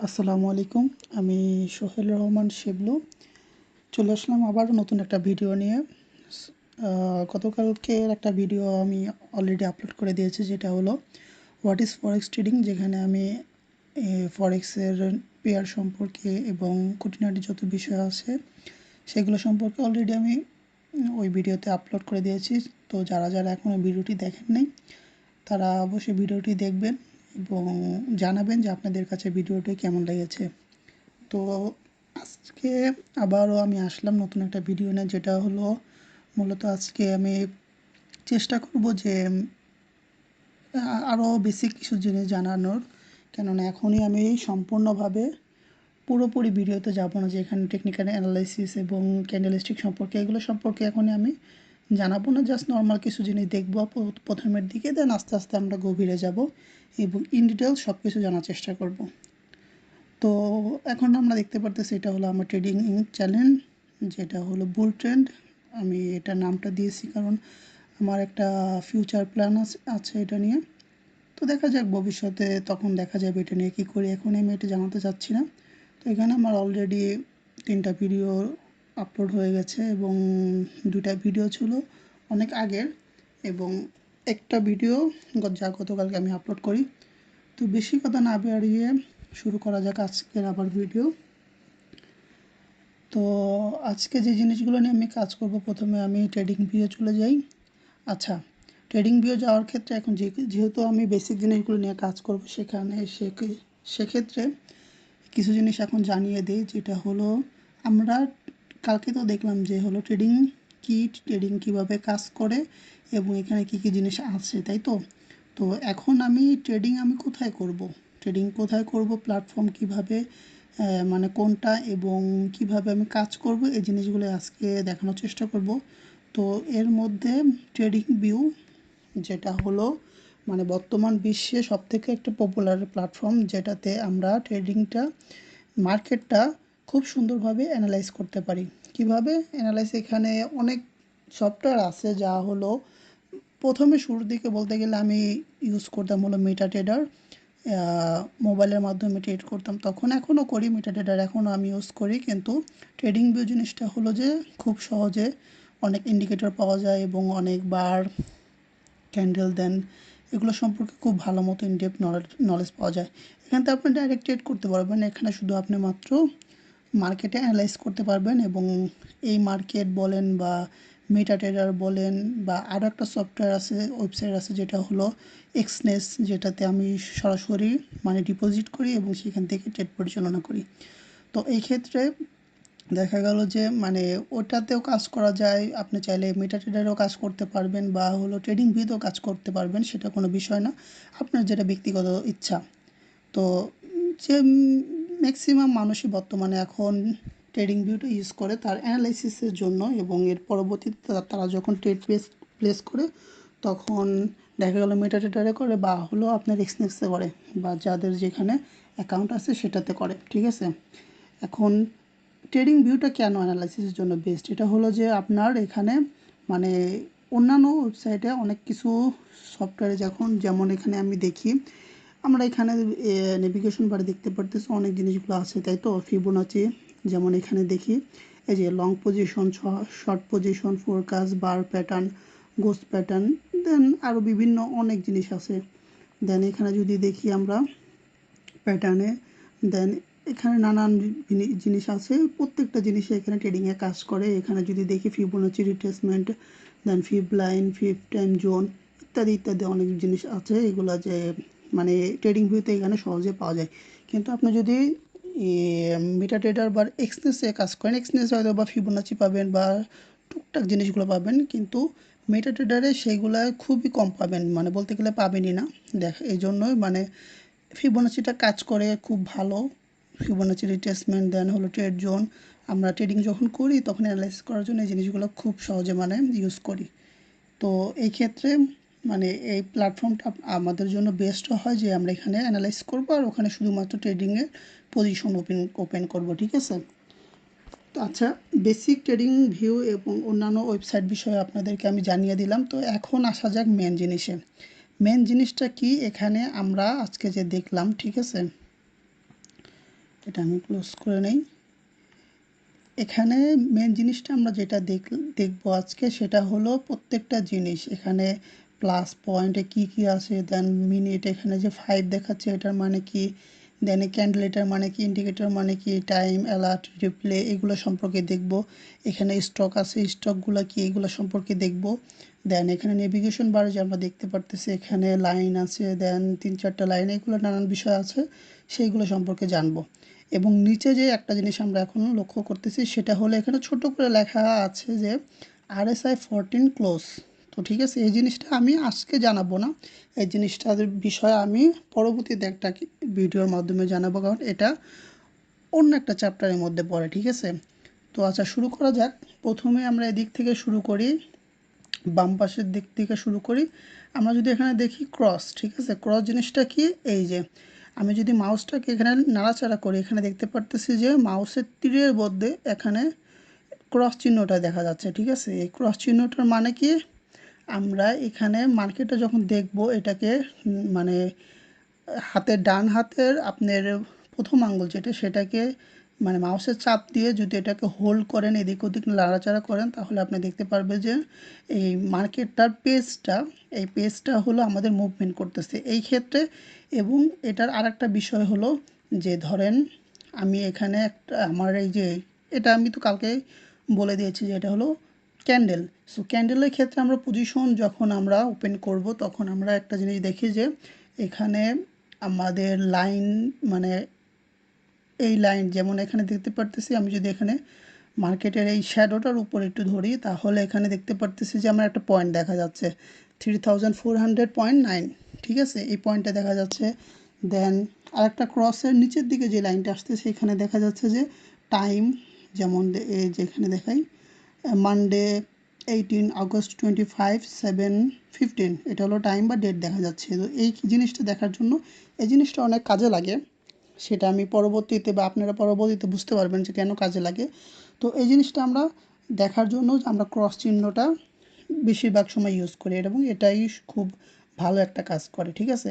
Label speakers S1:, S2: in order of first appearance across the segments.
S1: আসসালামু আলাইকুম। আমি সোহেল রহমান শিবলু চলে আসলাম আবার নতুন একটা ভিডিও নিয়ে। গতকালকের একটা ভিডিও আমি অলরেডি আপলোড করে দিয়েছি, যেটা হলো হোয়াট ইজ ফরেক্স ট্রেডিং, যেখানে আমি ফরেক্সের পেয়ার সম্পর্কে এবং খুঁটিনাটি যত বিষয় আছে সেগুলো সম্পর্কে অলরেডি আমি ওই ভিডিওতে আপলোড করে দিয়েছি। তো যারা যারা এখনও ভিডিওটি দেখেন নাই তারা অবশ্যই ভিডিওটি দেখবেন এবং জানাবেন যে আপনাদের কাছে ভিডিওটি কেমন লেগেছে। তো আজকে আবারও আমি আসলাম নতুন একটা ভিডিও নিয়ে, যেটা হলো মূলত আজকে আমি চেষ্টা করব যে আরও বেসিক কিছু জিনিস জানানোর। কেননা এখনই আমি সম্পূর্ণভাবে পুরোপুরি ভিডিওতে যাব না, যে এখানে টেকনিক্যাল অ্যানালাইসিস এবং ক্যান্ডেলস্টিক সম্পর্কে এগুলো সম্পর্কে এখনই আমি জানাবো না। জাস্ট নর্মাল কিছু জিনিস দেখবো প্রথমের দিকে, দেন আস্তে আস্তে আমরা গভীরে যাব এবং ইন ডিটেলস সব কিছু জানার চেষ্টা করব। তো এখন আমরা দেখতে পারতেছি এটা হলো আমার ট্রেডিং চ্যানেল, যেটা হলো বুল ট্রেন্ড। আমি এটা নামটা দিয়েছি কারণ আমার একটা ফিউচার প্ল্যান আছে এটা নিয়ে। তো দেখা যাক ভবিষ্যতে, তখন দেখা যাবে এটা নিয়ে কী করি। এখন আমি এটা জানাতে চাচ্ছি না। তো এখানে আমার অলরেডি 3টা ভিডিও আপলোড হয়ে গেছে এবং 2টা ভিডিও ছিল অনেক আগের এবং একটা ভিডিও যা গতকালকে আমি আপলোড করি। তো বেশি কথা না বাড়িয়ে শুরু করা যাক আজকের আবার ভিডিও। তো আজকে যে জিনিসগুলো নিয়ে আমি কাজ করব, প্রথমে আমি ট্রেডিং ভিউয়ে চলে যাই। আচ্ছা, ট্রেডিং ভিউ যাওয়ার ক্ষেত্রে এখন যেহেতু আমি বেসিক জিনিসগুলো নিয়ে কাজ করব, সেক্ষেত্রে কিছু জিনিস এখন জানিয়ে দিই, যেটা হলো আমরা কালকে তো দেখলাম যে হলো ট্রেডিং কি, ট্রেডিং কিভাবে কাজ করে এবং এখানে কি কি জিনিস আছে, তাই তো। তো এখন আমি ট্রেডিং কোথায় করব, প্ল্যাটফর্ম কিভাবে, মানে কোনটা এবং কিভাবে আমি কাজ করব, এই জিনিসগুলো আজকে দেখানোর চেষ্টা করব। তো এর মধ্যে ট্রেডিং ভিউ, যেটা হলো মানে বর্তমান বিশ্বে সবথেকে একটা পপুলার প্ল্যাটফর্ম, যেটাতে আমরা মার্কেটটা খুব সুন্দরভাবে অ্যানালাইজ করতে পারি। কিভাবে অ্যানালাইজ, এখানে অনেক সফটওয়্যার আছে, যা হলো প্রথমে শুরুর দিকে বলতে গেলে আমি ইউজ করতাম হলো মেটাট্রেডার। মোবাইলের মাধ্যমে ট্রেড করতাম তখন, এখনও করি মেটাট্রেডার, এখনও আমি ইউজ করি। কিন্তু ট্রেডিং ভিউ জিনিসটা হলো যে খুব সহজে অনেক ইন্ডিকেটর পাওয়া যায় এবং অনেকবার ক্যান্ডেল দেন, এগুলো সম্পর্কে খুব ভালো মতো ইনডেপথ নলেজ পাওয়া যায়। এখান থেকে আপনি ডাইরেক্ট ট্রেড করতে পারবেন। এখানে শুধু আপনি মাত্র মার্কেটে অ্যানালাইজ করতে পারবেন এবং এই মার্কেট বলেন বা মেটাট্রেডার বলেন বা আরও একটা সফটওয়্যার আছে, ওয়েবসাইট আছে, যেটা হলো এক্সনেস, যেটাতে আমি সরাসরি মানে ডিপোজিট করি এবং সেখান থেকে ট্রেড পরিচালনা করি। তো এই ক্ষেত্রে দেখা গেল যে মানে ওটাতেও কাজ করা যায়, আপনি চাইলে মেটাট্রেডারেও কাজ করতে পারবেন বা হলো ট্রেডিং ভিউতেও কাজ করতে পারবেন, সেটা কোনো বিষয় না, আপনার যেটা ব্যক্তিগত ইচ্ছা। তো যে ম্যাক্সিমাম মানুষই বর্তমানে এখন ট্রেডিং ভিউটা ইউজ করে তার অ্যানালাইসিসের জন্য এবং এর পরবর্তীতে তারা যখন ট্রেড প্লেস করে তখন দেখা গেলো মেটাট্রেডারে করে বা হলো আপনার এক্সনেক্সে করে বা যাদের যেখানে অ্যাকাউন্ট আছে সেটাতে করে, ঠিক আছে। এখন ট্রেডিং ভিউটা কেন অ্যানালাইসিসের জন্য বেস্ট, এটা হলো যে আপনার এখানে মানে অন্যান্য ওয়েবসাইটে অনেক কিছু সফটওয়্যারে যেমন এখানে আমি দেখি, আমরা এখানে নেভিগেশন বারে দেখতে পারতেছি অনেক জিনিসগুলো আছে, তাই তো। ফিবোনাচি যেমন এখানে দেখি, এই যে long position, short position, forecast, bar pattern, ghost pattern, then আরও বিভিন্ন অনেক জিনিস আছে। দেন এখানে যদি দেখি আমরা প্যাটার্নে, দেন এখানে নানান জিনিস আছে, প্রত্যেকটা জিনিসে এখানে ট্রেডিংয়ে কাজ করে। এখানে যদি দেখি ফিবোনাচি রিট্রেসমেন্ট, দেন ফিব লাইন, ফিব টাইম জোন, ইত্যাদি ইত্যাদি অনেক জিনিস আছে, এগুলো যে মানে ট্রেডিং ভিউতে এখানে সহজে পাওয়া যায়। কিন্তু আপনি যদি মেটাট্রেডার বা এক্সনেসে কাজ করেন, এক্সনেসে হয়তো বা ফিবোনাচি পাবেন বা টুকটাক জিনিসগুলো পাবেন, কিন্তু মেটাট্রেডারে সেইগুলো খুবই কম পাবেন, মানে বলতে গেলে পাবেনই না। এই জন্যই মানে ফিবোনাচিটা কাজ করে খুব ভালো। ফিবোনাচি রিট্রেসমেন্ট, দেন হলো ট্রেড জোন, আমরা ট্রেডিং যখন করি তখন অ্যানালাইসিস করার জন্য এই জিনিসগুলো খুব সহজে মানে ইউজ করি। তো এই ক্ষেত্রে মানে এই প্ল্যাটফর্মটা আমাদের জন্য বেস্ট হয় যে আমরা এখানে অ্যানালাইজ করবো আর ওখানে শুধুমাত্র ট্রেডিংয়ের পজিশন ওপেন করব, ঠিক আছে। তো আচ্ছা, বেসিক ট্রেডিং ভিউ এবং অন্যান্য ওয়েবসাইট বিষয়ে আপনাদেরকে আমি জানিয়ে দিলাম। তো এখন আসা যাক মেন জিনিসটা কি এখানে আমরা আজকে যে দেখলাম, ঠিক আছে। এটা আমি ক্লোজ করে নেই। এখানে মেন জিনিসটা আমরা যেটা দেখবো আজকে সেটা হলো প্রত্যেকটা জিনিস এখানে প্লাস পয়েন্টে কি কি আছে, দেন মিনিট এখানে যে 5 দেখাচ্ছে এটার মানে কি, দেন ক্যান্ডেল এটার মানে কি, ইন্ডিকেটর মানে কি, টাইম, অ্যালার্ট, রিপ্লে এগুলো সম্পর্কে দেখব। এখানে স্টক আছে, স্টকগুলো কি এগুলো সম্পর্কে দেখব। দেন এখানে নেভিগেশন বার যে আমরা দেখতে পারতেছি এখানে লাইন আছে, দেন 3-4টা লাইন, এগুলো নানান বিষয় আছে সেইগুলো সম্পর্কে জানবো। এবং নিচে যে একটা জিনিস আমরা এখন লক্ষ্য করতেছি সেটা হলো এখানে ছোট করে লেখা আছে যে RSI 14 ক্লোজ। তো ঠিক আছে, এই জিনিসটা আমি আজকে জানাবো না, এই জিনিসটার বিষয়ে আমি পরবর্তীতে একটা ভিডিওর মাধ্যমে জানাবো, কারণ এটা অন্য একটা চ্যাপ্টারের মধ্যে পড়ে। ঠিক আছে, তো আচ্ছা শুরু করা যাক। প্রথমে আমরা এদিক থেকে শুরু করি, বাম পাশের দিক থেকে শুরু করি। আমরা যদি এখানে দেখি ক্রস, ঠিক আছে, ক্রস জিনিসটা কি, এই যে আমি যদি মাউসটাকে এখানে নাড়াচাড়া করি এখানে দেখতে পারতেছি যে মাউসের তীরের মধ্যে এখানে ক্রস চিহ্নটা দেখা যাচ্ছে। ঠিক আছে, এই ক্রস চিহ্নটার মানে কি, আমরা এখানে মার্কেটে যখন দেখব এটাকে মানে হাতের ডান হাতের আপনার প্রথম আঙ্গুল যেটা সেটাকে মানে মাউসের চাপ দিয়ে যদি এটাকে হোল্ড করেন, এদিক ওদিক নাড়াচাড়া করেন, তাহলে আপনি দেখতে পারবেন যে এই মার্কেটটার পেজটা, এই পেজটা হলো আমাদের মুভমেন্ট করতেছে এই ক্ষেত্রে। এবং এটার আরেকটা বিষয় হলো যে ধরেন আমি এখানে একটা আমার এই যে এটা আমি তো কালকে বলে দিয়েছি যে এটা হলো ক্যান্ডেল। সো ক্যান্ডেলের ক্ষেত্রে আমরা পজিশন যখন আমরা ওপেন করব তখন আমরা একটা জিনিস দেখি যে এখানে আমাদের লাইন মানে এই লাইন যেমন এখানে দেখতে পারতেছি, আমি যদি এখানে মার্কেটের এই শ্যাডোটার উপর একটু ধরি তাহলে এখানে দেখতে পারতেছি যে আমার একটা পয়েন্ট দেখা যাচ্ছে 3400.9। ঠিক আছে, এই পয়েন্টটা দেখা যাচ্ছে। দেন আরেকটা ক্রসের নিচের দিকে যে লাইনটা আসতেছে এখানে দেখা যাচ্ছে যে টাইম, যেমন যেখানে দেখাই মানডে 18 আগস্ট 25 7:15, এটা হলো টাইম বা ডেট দেখা যাচ্ছে। তো এই জিনিসটা দেখার জন্য এই জিনিসটা অনেক কাজে লাগে, সেটা আমি পরবর্তীতে বা আপনারা পরবর্তীতে বুঝতে পারবেন যে কেন কাজে লাগে। তো এই জিনিসটা আমরা দেখার জন্য আমরা ক্রস চিহ্নটা বেশিরভাগ সময় ইউজ করি এবং এটাই খুব ভালো একটা কাজ করে। ঠিক আছে,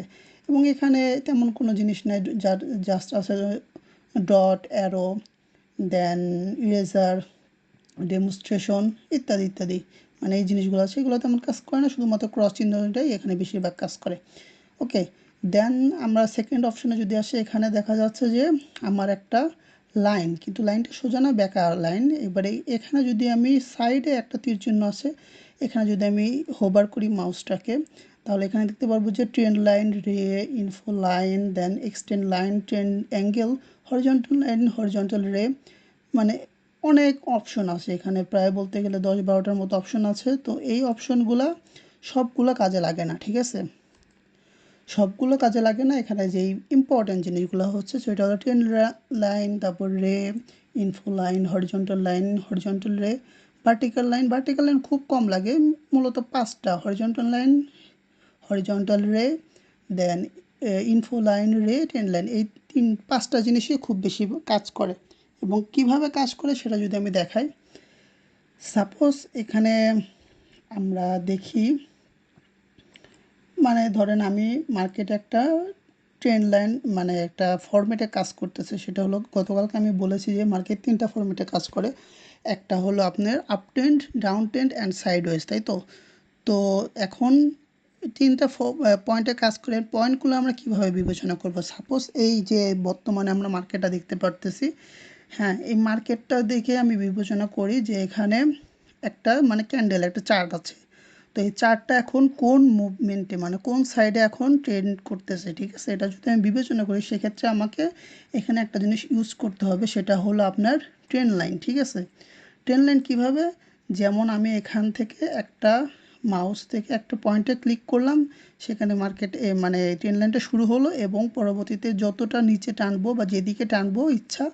S1: এবং এখানে তেমন কোনো জিনিস নাই, যার জাস্ট আছে ডট, অ্যারো, দেন ইরেজার, ডেমনস্ট্রেশন ইত্যাদি ইত্যাদি, মানে এই জিনিসগুলো আছে এগুলো তেমন কাজ করে না, শুধুমাত্র ক্রস চিহ্নটাই এখানে বেশিরভাগ কাজ করে। ওকে, দেন আমরা সেকেন্ড অপশনে যদি আসি এখানে দেখা যাচ্ছে যে আমার একটা লাইন, কিন্তু লাইনটা সোজা না, বেঁকা লাইন। এবারে এখানে যদি আমি সাইডে একটা তীর চিহ্ন আছে, এখানে যদি আমি হোভার করি মাউসটাকে তাহলে এখানে দেখতে পারবো যে trend line, ray, info line, then extend line, trend angle, horizontal line, horizontal ray, মানে অনেক অপশন আছে এখানে, প্রায় বলতে গেলে 10-12টার মতো অপশন আছে। তো এই অপশনগুলা সবগুলো কাজে লাগে না। ঠিক আছে, সবগুলো কাজে লাগে না, এখানে যেই ইম্পর্টেন্ট জিনিসগুলো হচ্ছে সেটা হলো ট্রেন্ড লাইন, তারপর রে, ইনফো লাইন, হরিজন্টাল রে, ভার্টিক্যাল লাইন খুব কম লাগে, মূলত 5টা হরিজন্টাল লাইন, হরিজন্টাল রে, দেন ইনফো লাইন, রে, ট্রেন্ড লাইন, এই 5টা জিনিসই খুব বেশি কাজ করে। এবং কিভাবে কাজ করে সেটা যদি আমি দেখাই, সাপোজ এখানে আমরা দেখি মানে ধরেন আমি মার্কেটে একটা ট্রেন্ড লাইন মানে একটা ফরম্যাটে কাজ করতেছে, সেটা হলো গতকালকে আমি বলেছি যে মার্কেট 3টা ফরম্যাটে কাজ করে। একটা হলো আপনার up trend, down trend and sideways, তাই তো। তো এখন 3টা পয়েন্টে কাজ করে, পয়েন্টগুলো আমরা কিভাবে বিবেচনা করব, সাপোজ এই যে বর্তমানে আমরা মার্কেটটা দেখতে পারতেছি, হ্যাঁ এই মার্কেটটা দেখে আমি বিবেচনা করি যে এখানে একটা মানে ক্যান্ডেল একটা চার্ট আছে। তো এই চার্টটা এখন কোন মুভমেন্টে মানে কোন সাইডে এখন ট্রেন্ড করতেছে। ঠিক আছে, এটা যদি আমি বিবেচনা করি সেক্ষেত্রে আমাকে এখানে একটা জিনিস ইউজ করতে হবে, সেটা হলো আপনার ট্রেন্ড লাইন। ঠিক আছে, ট্রেন্ড লাইন কীভাবে, যেমন আমি এখান থেকে একটা মাউস থেকে একটা পয়েন্টে ক্লিক করলাম, সেখানে মার্কেট মানে ট্রেন্ড লাইনটা শুরু হলো এবং পরবর্তীতে যতটা নিচে টানবো বা যেদিকে টানবো ইচ্ছা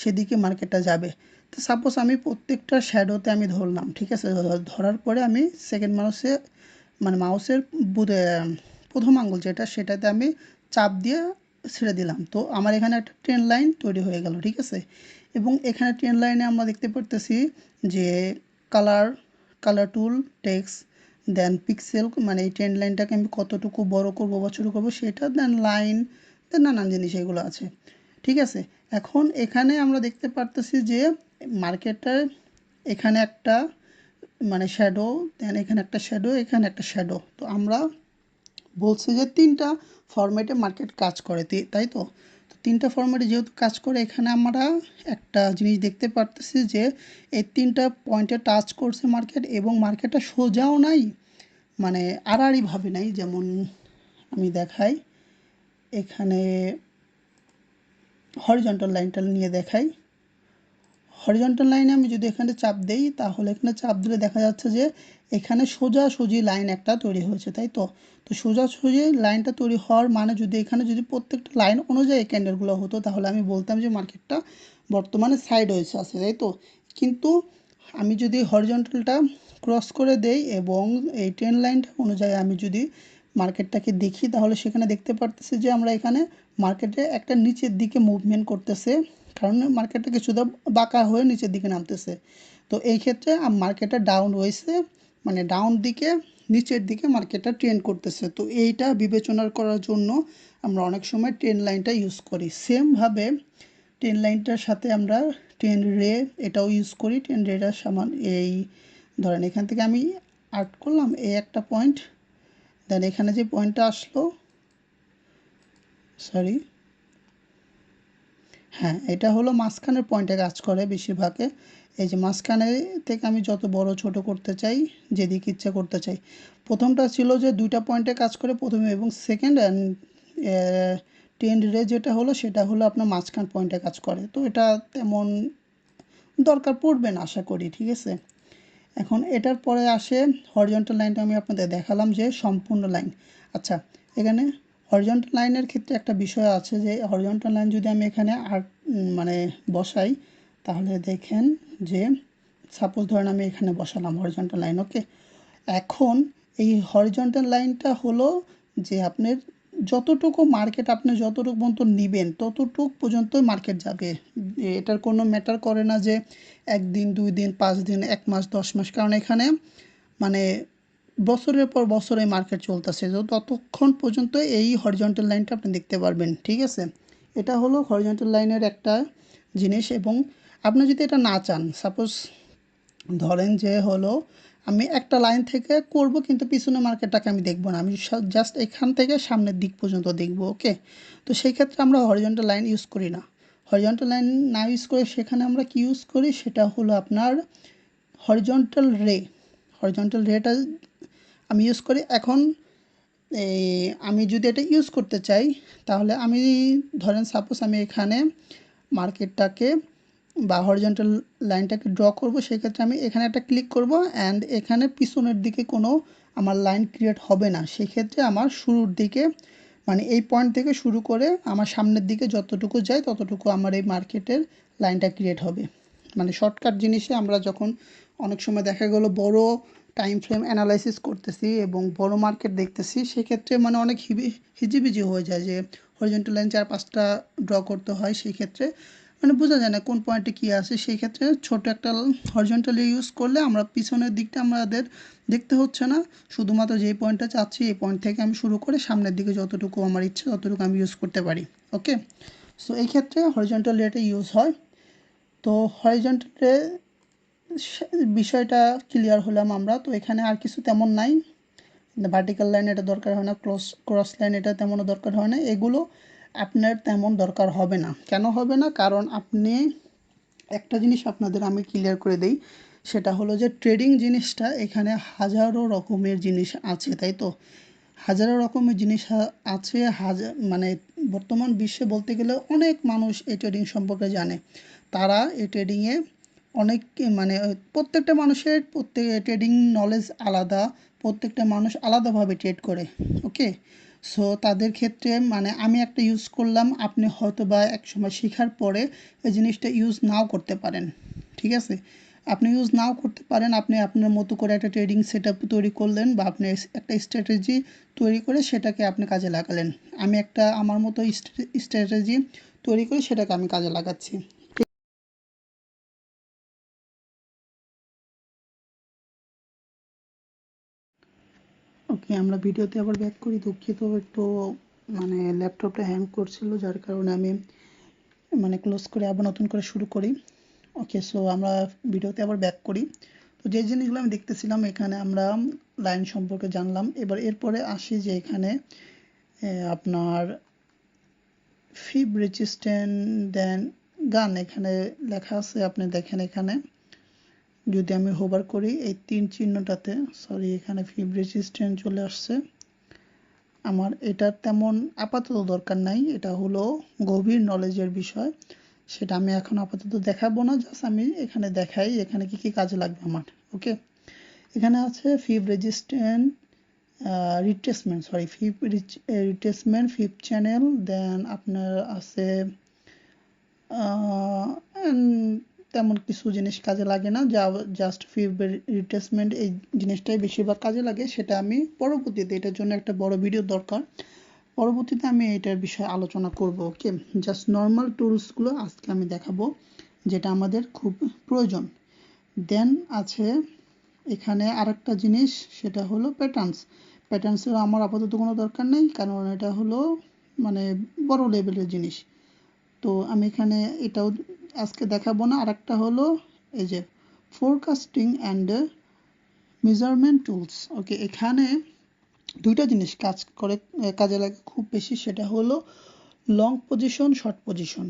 S1: সেদিকে মার্কেটটা যাবে। তো সাপোজ আমি প্রত্যেকটা শ্যাডোতে আমি ধরলাম, ঠিক আছে, ধরার পরে আমি সেকেন্ড মাউসে মানে মাউসের প্রথম আঙ্গুল যেটা সেটাতে আমি চাপ দিয়ে ছেড়ে দিলাম, তো আমার এখানে একটা ট্রেন লাইন তৈরি হয়ে গেল। ঠিক আছে, এবং এখানে ট্রেন লাইনে আমরা দেখতে পারতেছি যে কালার, টুল, টেক্সট, দেন পিক্সেল, মানে এই ট্রেন লাইনটাকে আমি কতটুকু বড় করব বা ছোটো করবো সেটা, দেন লাইন, দেন নানান জিনিস এগুলো আছে। ঠিক আছে। এখন এখানে আমরা দেখতে পারতেছি যে মার্কেটের এখানে একটা মানে শ্যাডো, দেন এখানে একটা শ্যাডো, এখানে একটা শ্যাডো। তো আমরা বলছি যে 3টা ফরম্যাটে মার্কেট কাজ করে, তাই তো? তো 3টা ফরম্যাটে যেহেতু কাজ করে, এখানে আমরা একটা জিনিস দেখতে পারতেছি যে এই 3টা পয়েন্টে টাচ করছে মার্কেট, এবং মার্কেটটা সোজাও নাই, মানে আড়াআড়িভাবে নাই। যেমন আমি দেখাই, এখানে হরিজন্টাল লাইনটা নিয়ে দেখাই। হরিজন্টাল লাইনে আমি যদি এখানে চাপ দেই, তাহলে এখানে চাপ দিলে দেখা যাচ্ছে যে এখানে সোজাসুজি লাইন একটা তৈরি হয়েছে, তাই তো? তো সোজাসুজি লাইনটা তৈরি হওয়ার মানে যদি এখানে যদি প্রত্যেকটা লাইন অনুযায়ী ক্যান্ডেলগুলো হতো, তাহলে আমি বলতাম যে মার্কেটটা বর্তমানে সাইডওয়েজ আছে, তাই তো? কিন্তু আমি যদি হরিজন্টালটা ক্রস করে দেই এবং এই ট্রেন লাইনটা অনুযায়ী আমি যদি মার্কেটটাকে দেখি, তাহলে সেখানে দেখতে পারতেছি যে আমরা এখানে মার্কেটে একটা নিচের দিকে মুভমেন্ট করতেছে, কারণ মার্কেটটা কিছুটা বাঁকা হয়ে নিচের দিকে নামতেছে। তো এই ক্ষেত্রে মার্কেটটা ডাউন হয়েছে, মানে ডাউন দিকে নিচের দিকে মার্কেটটা ট্রেন্ড করতেছে। তো এইটা বিবেচনা করার জন্য আমরা অনেক সময় ট্রেন লাইনটা ইউজ করি। সেমভাবে ট্রেন লাইনটার সাথে আমরা ট্রেন রে এটাও ইউজ করি। ট্রেন রেটার সমান এই ধরেন এখান থেকে আমি আর্ট করলাম এই একটা পয়েন্ট, দেন এখানে যে পয়েন্টটা আসলো, সরি, হ্যাঁ, এটা হলো মাঝখানের পয়েন্টে কাজ করে বেশিরভাগে। এই যে মাঝখানে থেকে আমি যত বড় ছোট করতে চাই, যেদিকে ইচ্ছা করতে চাই। প্রথমটা ছিল যে 2টা পয়েন্টে কাজ করে প্রথমে, এবং সেকেন্ড ট্রেন্ড রে যেটা হলো সেটা হলো আপনার মাঝখান পয়েন্টে কাজ করে। তো এটা তেমন দরকার পড়বে না আশা করি, ঠিক আছে। এখন এটার পরে আসে হরিজন্টাল লাইনটা, আমি আপনাদের দেখালাম যে সম্পূর্ণ লাইন। আচ্ছা, এখানে হরিজন্টাল লাইনের ক্ষেত্রে একটা বিষয় আছে যে হরিজন্টাল লাইন যদি আমি এখানে মানে বসাই, তাহলে দেখেন যে সাপোজ ধরেন আমি এখানে বসালাম হরিজন্টাল লাইন, ওকে। এখন এই হরিজন্টাল লাইনটা হলো যে আপনার যতটুকু মার্কেট আপনি যতটুকু পর্যন্ত নেবেন ততটুকু পর্যন্ত মার্কেট যাবে। এটার কোনো ম্যাটার করে না যে 1 দিন 2 দিন 5 দিন 1 মাস 10 মাস, কারণ এখানে মানে বছরের পর বছর এই মার্কেট চলতেছে, তো ততক্ষণ পর্যন্ত এই হরিজন্টাল লাইনটা আপনি দেখতে পারবেন, ঠিক আছে। এটা হলো হরিজন্টাল লাইনের একটা জিনিস। এবং আপনি যদি এটা না চান, সাপোজ ধরেন যে হলো আমি একটা লাইন থেকে করব কিন্তু পিছনের মার্কেটটাকে আমি দেখব না, আমি জাস্ট এখান থেকে সামনের দিক পর্যন্ত দেখব, ওকে। তো সেই ক্ষেত্রে আমরা হরিজন্টাল লাইন ইউজ করি না। হরিজন্টাল লাইন না ইউজ করে সেখানে আমরা কি ইউজ করি, সেটা হলো আপনার হরিজন্টাল রে। হরিজন্টাল রেটা আমি ইউজ করি। এখন এই আমি যদি এটা ইউজ করতে চাই, তাহলে আমি ধরেন সাপোজ আমি এখানে মার্কেটটাকে বা হরিজন্টাল লাইনটাকে ড্র করব, সেক্ষেত্রে আমি এখানে একটা ক্লিক করব, অ্যান্ড এখানে পিছনের দিকে কোনো আমার লাইন ক্রিয়েট হবে না। সেক্ষেত্রে আমার শুরুর দিকে মানে এই পয়েন্ট থেকে শুরু করে আমার সামনের দিকে যতটুকু যায় ততটুকু আমার এই মার্কেটের লাইনটা ক্রিয়েট হবে। মানে শর্টকাট জিনিসে আমরা যখন অনেক সময় দেখা গেল বড় টাইম ফ্রেম অ্যানালাইসিস করতেছি এবং বড় মার্কেট দেখতেছি, সেক্ষেত্রে মানে অনেক হিজিবিজি হয়ে যায় যে হরিজন্টাল লাইন 4-5টা ড্র করতে হয়। সেই ক্ষেত্রে মানে বোঝা যায় না কোন পয়েন্টে কী আছে। সেই ক্ষেত্রে ছোট একটা হরিজন্টাল ইউজ করলে আমরা পিছনের দিকটা আমাদের দেখতে হচ্ছে না, শুধুমাত্র যেই পয়েন্টটা চাচ্ছি এই পয়েন্ট থেকে আমি শুরু করে সামনের দিকে যতটুকু আমার ইচ্ছে ততটুকু আমি ইউজ করতে পারি, ওকে। সো এই ক্ষেত্রে হরিজন্টাল রেটে ইউজ হয়। তো হরিজন্টাল বিষয়টা ক্লিয়ার হলাম আমরা। তো এখানে আর কিছু তেমন নাই, ভার্টিক্যাল লাইন এটা দরকার হয় না, ক্রস লাইন এটা তেমনও দরকার হয় না। এগুলো আপনার তেমন দরকার হবে না। কেন হবে না? কারণ আপনি একটা জিনিস আপনাদের আমি ক্লিয়ার করে দেই, সেটা হলো যে ট্রেডিং জিনিসটা এখানে হাজারো রকমের জিনিস আছে, তাই তো? হাজারো রকমের জিনিস আছে। মানে বর্তমান বিশ্বে বলতে গেলে অনেক মানুষ এই ট্রেডিং সম্পর্কে জানে। তারা এই ট্রেডিংয়ে অনেক মানে প্রত্যেকটা মানুষের ট্রেডিং নলেজ আলাদা, প্রত্যেকটা মানুষ আলাদাভাবে ট্রেড করে, ওকে। সো তাদের ক্ষেত্রে মানে আমি একটা ইউজ করলাম, আপনি হয়তো বা এক সময় শেখার পরে এই জিনিসটা ইউজ নাও করতে পারেন, ঠিক আছে। আপনি ইউজ নাও করতে পারেন, আপনি আপনার মতো করে একটা ট্রেডিং সেট আপ তৈরি করলেন, বা আপনি একটা স্ট্র্যাটেজি তৈরি করে সেটাকে আপনি কাজে লাগালেন। আমি একটা আমার মতো স্ট্র্যাটেজি তৈরি করে সেটাকে আমি কাজে লাগাচ্ছি। ওকে, আমরা ভিডিওতে আবার ব্যাক করি। দুঃখিত, একটু মানে ল্যাপটপটা হ্যাং করছিল, যার কারণে আমি মানে ক্লোজ করে আবার নতুন করে শুরু করি। ওকে, সো আমরা ভিডিওতে আবার ব্যাক করি। তো যে জিনিসগুলো আমি দেখতেছিলাম, এখানে আমরা লাইন সম্পর্কে জানলাম। এবার এরপরে আসি যে এখানে আপনার ফিব রেজিস্ট্যান্ট দেন গান এখানে লেখা আছে, আপনি দেখেন এখানে যদি আমি হোভার করি এই 3 চিহ্নটাতে, সরি এখানে ফিব রেজিস্ট্যান্ট চলে আসছে। আমার এটা তেমন আপাতত দরকার নাই, এটা হলো গভীর নলেজের বিষয়, সেটা আমি এখন আপাতত দেখাবো না, জাস্ট আমি এখানে দেখাই এখানে কি কি কাজে লাগবে আমার। ওকে, এখানে আছে fib resistant retracement, sorry fib retracement, fib channel, then আপনার আছে তেমন কিছু জিনিস কাজে লাগে না, যা জাস্ট ফিব রিট্রেসমেন্ট এই জিনিসটাই বেশিরভাগ কাজে লাগে। সেটা আমি পরবর্তীতে, এটার জন্য একটা বড় ভিডিও দরকার, পরবর্তীতে আমি এটার বিষয়ে আলোচনা করব। ওকে, জাস্ট নর্মাল টুলসগুলো আজকে আমি দেখাবো যেটা আমাদের খুব প্রয়োজন। দেন আছে এখানে আরেকটা জিনিস, সেটা হলো প্যাটার্নস। প্যাটার্নসের আমার আপাতত কোনো দরকার নেই, কারণ এটা হলো মানে বড় লেভেলের জিনিস, তো আমি এখানে এটাও আজকে দেখাবো না। আরেকটা হলো এই যে ফোরকাস্টিং অ্যান্ড মেজারমেন্ট টুলস। ওকে, এখানে দুইটা জিনিস কাজে লাগে খুব বেশি, সেটা হলো long position, short position.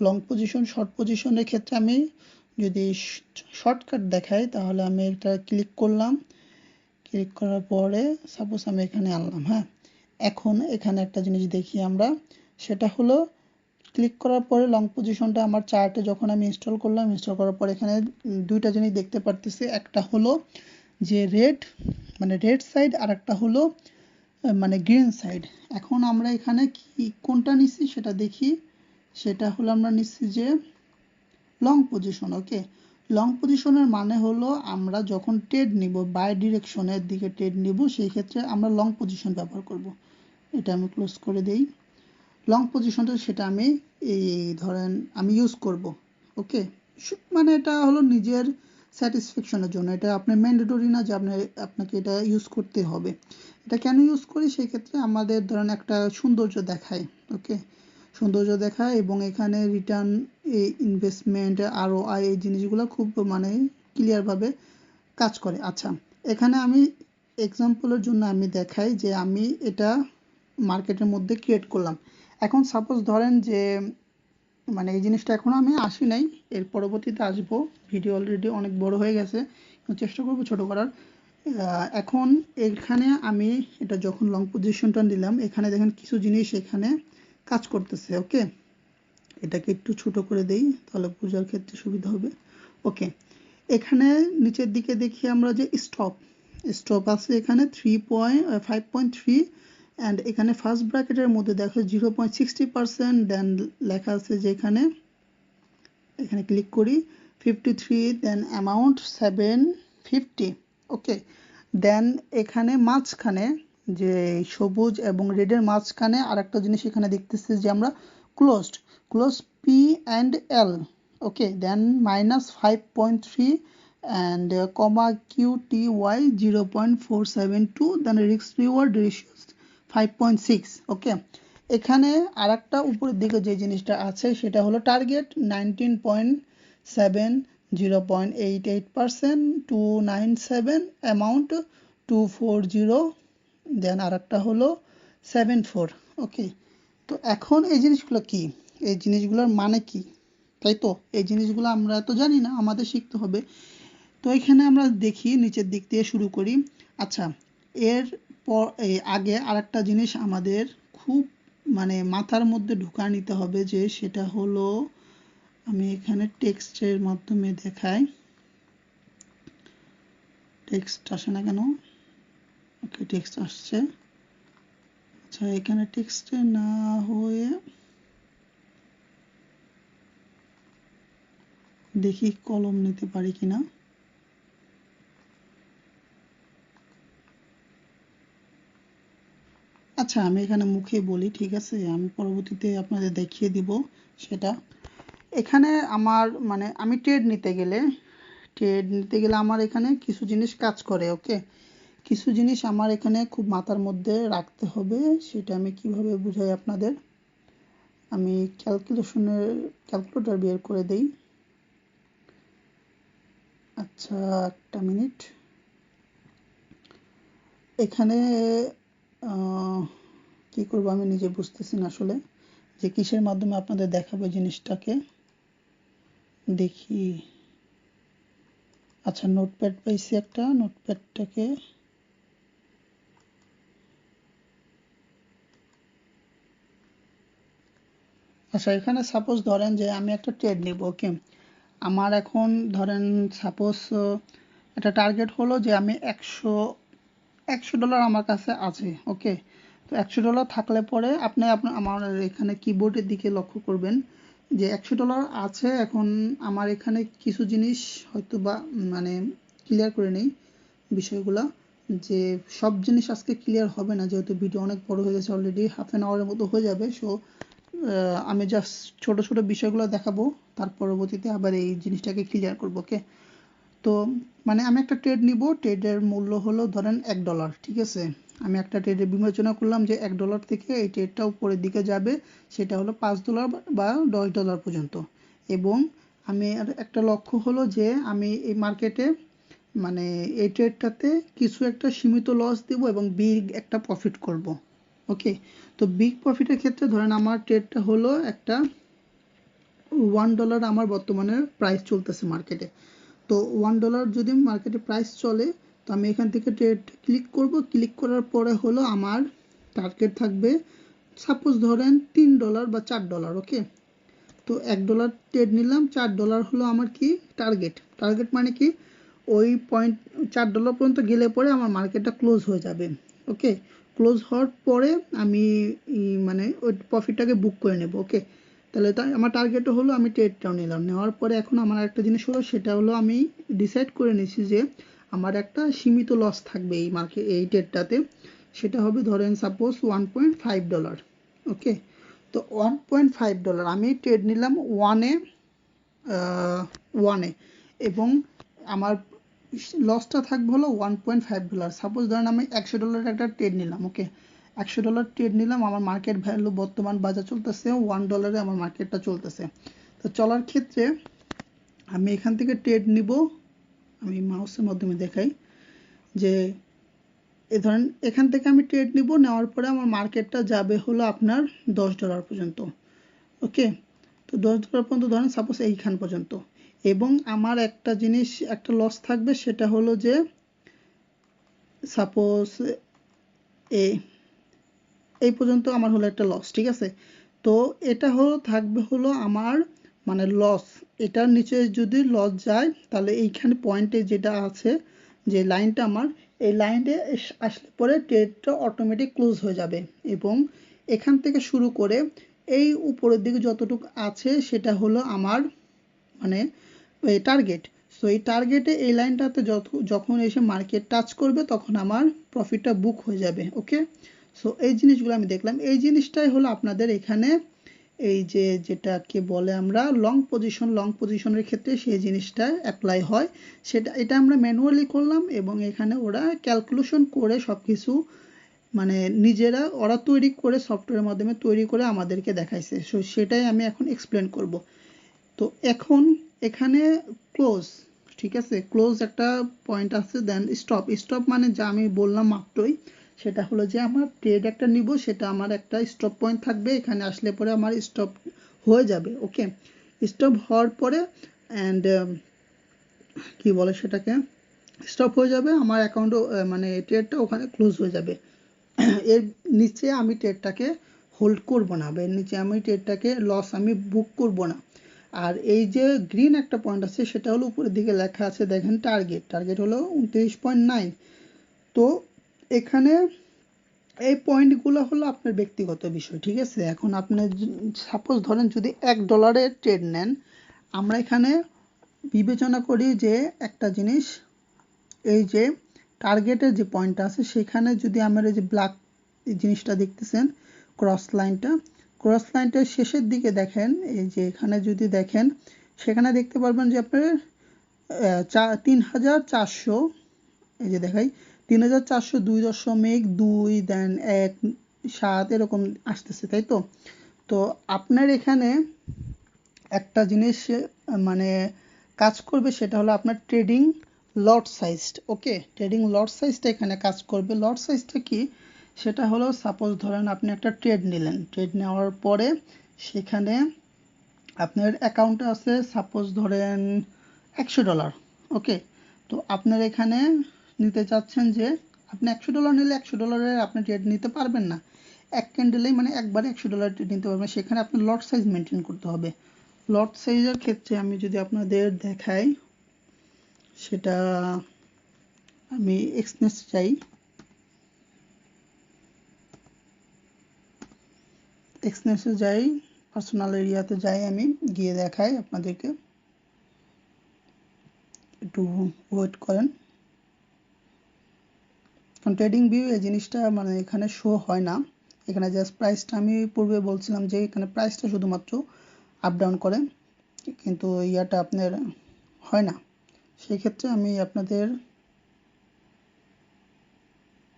S1: Long position, short পজিশনের ক্ষেত্রে আমি যদি শর্টকাট দেখাই, তাহলে আমি এটা ক্লিক করলাম, ক্লিক করার পরে সাপোজ আমি এখানে আনলাম। হ্যাঁ, এখন এখানে একটা জিনিস দেখি আমরা, সেটা হলো ক্লিক করার পরে লং পজিশনটা আমার চার্টে যখন আমি ইনস্টল করলাম, ইনস্টল করার পর এখানে দুইটা জিনিস দেখতে পারতেছি, একটা হলো যে রেড মানে রেড সাইড, আর একটা হলো মানে গ্রিন সাইড। এখন আমরা এখানে কি কোনটা নিচ্ছি সেটা দেখি, সেটা হলো আমরা নিচ্ছি যে লং পজিশন। ওকে, লং পজিশনের মানে হলো আমরা যখন ট্রেড নিব, বাই ডিরেকশনের দিকে ট্রেড নিব, সেই ক্ষেত্রে আমরা লং পজিশন ব্যবহার করব। এটা আমি ক্লোজ করে দেই। লং পজিশনটা সেটা আমি এই ধরেন আমি ইউজ করব। ওকে, মানে এটা হলো নিজের স্যাটিসফ্যাকশনের জন্য, এটা আপনার ম্যান্ডেটরি না যে আপনাকে এটা ইউজ করতে হবে। এটা কেন ইউজ করি, সেই ক্ষেত্রে আমাদের ধরেন একটা সৌন্দর্য দেখায়। ওকে, সৌন্দর্য দেখায় এবং এখানে রিটার্ন ইনভেস্টমেন্ট ROI এই জিনিসগুলো খুব মানে ক্লিয়ারভাবে কাজ করে। আচ্ছা, এখানে আমি এক্সাম্পলের জন্য আমি দেখাই যে আমি এটা মার্কেটের মধ্যে ক্রিয়েট করলাম। এখন সাপোজ ধরেন যে মানে এই জিনিসটা এখনো আমি আসি নাই, এর পরবর্তীতে আসবো, ভিডিও অলরেডি অনেক বড় হয়ে গেছে, চেষ্টা করব ছোট করার। এখন এখানে আমি এটা যখন লং পজিশনটা নিলাম, এখানে দেখেন কিছু জিনিস এখানে কাজ করতেছে। ওকে, এটাকে একটু ছোট করে দেই, তাহলে বোঝার ক্ষেত্রে সুবিধা হবে। ওকে, এখানে নিচের দিকে দেখি আমরা যে স্টপ আছে এখানে 5.3, অ্যান্ড এখানে ফার্স্ট ব্র্যাকেটের মধ্যে দেখো 0.60%, দেন লেখা আছে যে এখানে ক্লিক করি 53, দেন অ্যামাউন্ট 750। ওকে, দেন এখানে মাঝখানে যে সবুজ এবং রেডের মাঝখানে আরেকটা জিনিস এখানে দেখতেছি যে আমরা close P&L। Okay, then -5.3 and comma QTY 0.472, then risk reward ratio 5.6। Okay, এখানে আরেকটা উপরের দিকে যে জিনিসটা আছে সেটা হলো টার্গেট 19.7, 0.88%, 297, অ্যামাউন্ট 240, দেন আরেকটা হলো 74। ওকে, তো এখন এই জিনিসগুলো কি, এই জিনিসগুলোর মানে কি, তাই তো এই জিনিসগুলো আমরা তো জানি না, আমাদের শিখতে হবে। তো এখানে আমরা দেখি নিচের দিক দিয়ে শুরু করি। আচ্ছা, এর আগে আরেকটা জিনিস আমাদের খুব মানে মাথার মধ্যে ঢুকা নিতে হবে, যে সেটা হলো আমি এখানে টেক্সটের মাধ্যমে দেখাই, টেক্সট আসে না কেন? ওকে, টেক্সট আসছে। আচ্ছা, এখানে টেক্সটে না হয়ে দেখি কলম নিতে পারি কিনা। আচ্ছা, আমি এখানে মুখে বলি, ঠিক আছে, আমি পরবর্তীতে আপনাদের দেখিয়ে দিব সেটা। এখানে আমার মানে আমি ট্রেড নিতে গেলে আমার এখানে কিছু জিনিস কাজ করে। ওকে, কিছু জিনিস আমার এখানে খুব মাথার মধ্যে রাখতে হবে, সেটা আমি কিভাবে বুঝাই আপনাদের। আমি ক্যালকুলেটর বের করে দেই। আচ্ছা, একটা মিনিট। এখানে কি করব আমি নিজে বুঝতেছি না আসলে, যে কিসের মাধ্যমে আপনাদের দেখাবো জিনিসটাকে। দেখি। আচ্ছা, নোটপ্যাড পাইছি একটা, নোটপ্যাডটাকে আচ্ছা, এখানে সাপোজ ধরেন যে আমি একটা ট্রেড নিব। ওকে, আমার এখন ধরেন সাপোজ একটা টার্গেট হলো যে আমি $100 আমার কাছে আছে। ওকে, তো $100 থাকলে পরে আপনি আমার এখানে কিবোর্ডের দিকে লক্ষ্য করবেন যে $100 আছে। এখন আমার এখানে কিছু জিনিস হয়তো বা মানে ক্লিয়ার করে নেই বিষয়গুলা, যে সব জিনিস আজকে ক্লিয়ার হবে না, যেহেতু ভিডিও অনেক বড় হয়ে গেছে, অলরেডি ½ আওয়ারের মতো হয়ে যাবে। সো আমি জাস্ট ছোট ছোট বিষয়গুলো দেখাবো, তার পরবর্তীতে আবার এই জিনিসটাকে ক্লিয়ার করবো। ওকে, তো মানে আমি একটা ট্রেড নিব, ট্রেডের মূল্য হলো ধরেন $1। ঠিক আছে, আমি একটা ট্রেডের বিবেচনা করলাম যে $1 থেকে এই ট্রেডটা উপরের দিকে যাবে, সেটা হলো $5 বা $10 পর্যন্ত। এবং আমি একটা লক্ষ্য হলো যে আমি এই মার্কেটে মানে এই ট্রেডটাতে কিছু একটা সীমিত লস দেব এবং বিগ একটা প্রফিট করব। ওকে, তো বিগ প্রফিটের ক্ষেত্রে ধরেন আমার ট্রেডটা হলো একটা $1 আমার বর্তমানে প্রাইস চলতেছে মার্কেটে। তো $1 যদি মার্কেটে প্রাইস চলে, তো আমি এখান থেকে ট্রেড ক্লিক করব। ক্লিক করার পরে হলো আমার টার্গেট থাকবে সাপোজ ধরেন $3 বা $4। ওকে, তো $1 ট্রেড নিলাম, $4 হলো আমার কি টার্গেট। টার্গেট মানে কি, ওই পয়েন্ট $4 পর্যন্ত গেলে পরে আমার মার্কেটটা ক্লোজ হয়ে যাবে। ওকে, ক্লোজ হওয়ার পরে আমি মানে ওই প্রফিটটাকে বুক করে নেব। ওকে, তাহলে আমার টার্গেটও হলো আমি ট্রেডটাও নিলাম। নেওয়ার পরে এখন আমার একটা জিনিস হলো, সেটা হলো আমি ডিসাইড করে নিয়েছি যে আমার একটা সীমিত লস থাকবে এই ট্রেডটাতে। সেটা হবে ধরেন সাপোজ $1.5। ওকে, তো $1.5 আমি ট্রেড নিলাম ওয়ানে, এবং আমার লসটা থাকবে হলো $1.5। সাপোজ ধরেন আমি $100 একটা ট্রেড নিলাম। ওকে, $100 ট্রেড নিলাম, আমার মার্কেট ভ্যালু বর্তমান বাজার চলতেছে $1, আমার মার্কেটটা চলতেছে। তো চলার ক্ষেত্রে আমি এখান থেকে ট্রেড নিব, আমি মাউসের মাধ্যমে দেখাই যে ধরেন এখান থেকে আমি ট্রেড নিব, নেওয়ার পরে আমার মার্কেটটা যাবে হলো আপনার $10 পর্যন্ত। ওকে, তো $10 পর্যন্ত ধরেন সাপোজ এইখান পর্যন্ত। এবং আমার একটা জিনিস, একটা লস থাকবে, সেটা হলো যে সাপোজ এই পর্যন্ত আমার হলো একটা লস। ঠিক আছে, তো এটা হলো থাকবে হলো আমার মানে লস। এটার নিচে যদি লস যায়, তাহলে এইখানে পয়েন্টে যেটা আছে, যে লাইনটা আমার, এই লাইনে আসলে পরে ট্রেডটা অটোমেটিক ক্লোজ হয়ে যাবে। এবং এখান থেকে শুরু করে এই উপরের দিকে যতটুকু আছে, সেটা হলো আমার মানে টার্গেট। সো এই টার্গেটে এই লাইনটাতে যখন এসে মার্কেট টাচ করবে, তখন আমার প্রফিটটা বুক হয়ে যাবে। ওকে, সো এই জিনিসগুলো আমি দেখলাম। এই জিনিসটাই হলো আপনাদের এখানে এই যে যেটাকে বলে আমরা লং পজিশনের ক্ষেত্রে সেই জিনিসটা অ্যাপ্লাই হয়। এটা আমরা ম্যানুয়ালি করলাম, এবং এখানে ওরা ক্যালকুলেশন করে সব কিছু মানে নিজেরা ওরা তৈরি করে, সফটওয়্যারের মাধ্যমে তৈরি করে আমাদেরকে দেখাইছে। সো সেটাই আমি এখন এক্সপ্লেন করব। তো এখন এখানে ক্লোজ, ঠিক আছে, ক্লোজ একটা পয়েন্ট আছে, দেন স্টপ মানে যা আমি বললাম মাত্রই, সেটা হলো যে আমার ট্রেড একটা নিব, সেটা আমার একটা স্টপ পয়েন্ট থাকবে, এখানে আসলে পরে আমার স্টপ হয়ে যাবে। ওকে, স্টপ হওয়ার পরে অ্যান্ড কি বলে সেটাকে, স্টপ হয়ে যাবে আমার অ্যাকাউন্টও, মানে ট্রেডটা ওখানে ক্লোজ হয়ে যাবে। এর নিচে আমি ট্রেডটাকে হোল্ড করব না, বা এর নিচে আমি ট্রেডটাকে লস আমি বুক করব না। আর এই যে গ্রিন একটা পয়েন্ট আছে, সেটা হলো উপরের দিকে লেখা আছে, দেখেন টার্গেট হলো 29.9। তো এখানে এই পয়েন্টগুলো হলো আপনার ব্যক্তিগত বিষয়। ঠিক আছে, এখন আপনি সাপোজ ধরেন যদি $1 ট্রেড নেন, আমরা এখানে বিবেচনা করি যে একটা জিনিস, এই যে টার্গেটের যে পয়েন্টটা আছে, সেখানে যদি আমরা এই যে ব্ল্যাক জিনিসটা দেখতেছেন, ক্রস লাইনটার শেষের দিকে দেখেন, এই যে এখানে যদি দেখেন, সেখানে দেখতে পারবেন যে আপনার 3400, এই যে দেখাই 3402.2, দেন 1.7 এরকম আসতেছে, তাই তো। তো আপনার এখানে একটা জিনিস মানে কাজ করবে, সেটা হলো আপনার ট্রেডিং লট সাইজ। ওকে, ট্রেডিং লট সাইজটা এখানে কাজ করবে। লট সাইজটা কি, সেটা হলো সাপোজ ধরেন আপনি একটা ট্রেড নিলেন, ট্রেড নেওয়ার পরে সেখানে আপনার অ্যাকাউন্টে আছে সাপোজ ধরেন $100। ওকে, তো আপনার এখানে নিতে চাচ্ছেন যে আপনি $100 নিলে $100 আপনি ট্রেড নিতে পারবেন না, এক ক্যান্ডেলেই মানে একবারে $100 ট্রেড নিতে পারবেন। সেখানে আপনার লট সাইজ মেনটেন করতে হবে। লট সাইজের ক্ষেত্রে আমি যদি আপনাদের দেখাই, সেটা আমি এক্সনেস চাই, এক্সনেসে যাই, পার্সোনাল এরিয়াতে যাই, আমি গিয়ে দেখাই আপনাদেরকে, একটু ওয়েট করেন। কারণ ট্রেডিং ভিউ এই জিনিসটা মানে এখানে শো হয় না, এখানে জাস্ট প্রাইসটা, আমি পূর্বে বলছিলাম যে এখানে প্রাইসটা শুধুমাত্র আপ ডাউন করে, কিন্তু ইয়াটা আপনার হয় না। সেই ক্ষেত্রে আমি আপনাদের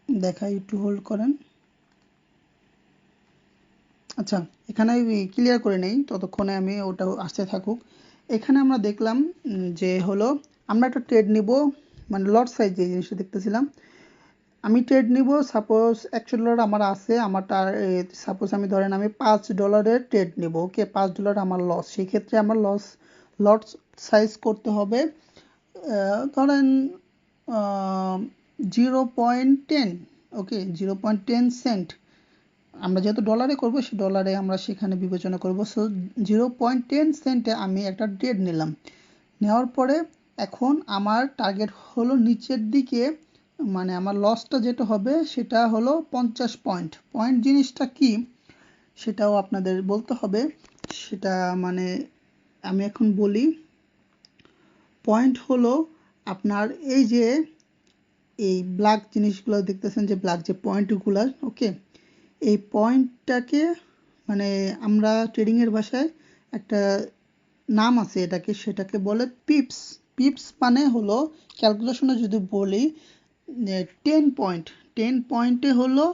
S1: দেখাই, একটু হোল্ড করেন। আচ্ছা, এখানে ক্লিয়ার করে নেই, ততক্ষণে আমি ওটা আসতে থাকুক। এখানে আমরা দেখলাম যে হলো আমরা একটা ট্রেড নিব, মানে লট সাইজ যে জিনিসটা দেখতেছিলাম, আমি ট্রেড নিব সাপোজ $100 আমার আছে, আমার সাপোজ আমি ধরেন আমি $5 ট্রেড নিব। ওকে, $5 আমার লস, সেই ক্ষেত্রে আমার লট সাইজ করতে হবে ধরেন 0.10। ওকে, 0.10 সেন্ট। আমরা যেহেতু ডলারে করব, সে ডলারে আমরা সেখানে বিবেচনা করব। সো 0.10 সেন্টে আমি একটা ট্রেড নিলাম, নেওয়ার পরে এখন আমার টার্গেট হলো নিচের দিকে, মানে আমার লসটা যেটা হবে সেটা হলো 50 পয়েন্ট। পয়েন্ট জিনিসটা কি সেটাও আপনাদের বলতে হবে, সেটা মানে আমি এখন বলি। পয়েন্ট হলো আপনার এই যে এই ব্ল্যাক জিনিসগুলো দেখতেছেন, যে ব্ল্যাক যে পয়েন্টগুলো, ওকে, এই পয়েন্টটাকে মানে আমরা ট্রেডিংয়ের ভাষায় একটা নাম আছে এটাকে, সেটাকে বলে পিপস। পিপস মানে হলো ক্যালকুলেশনে যদি বলি 10 পয়েন্ট, 10 পয়েন্টে হলো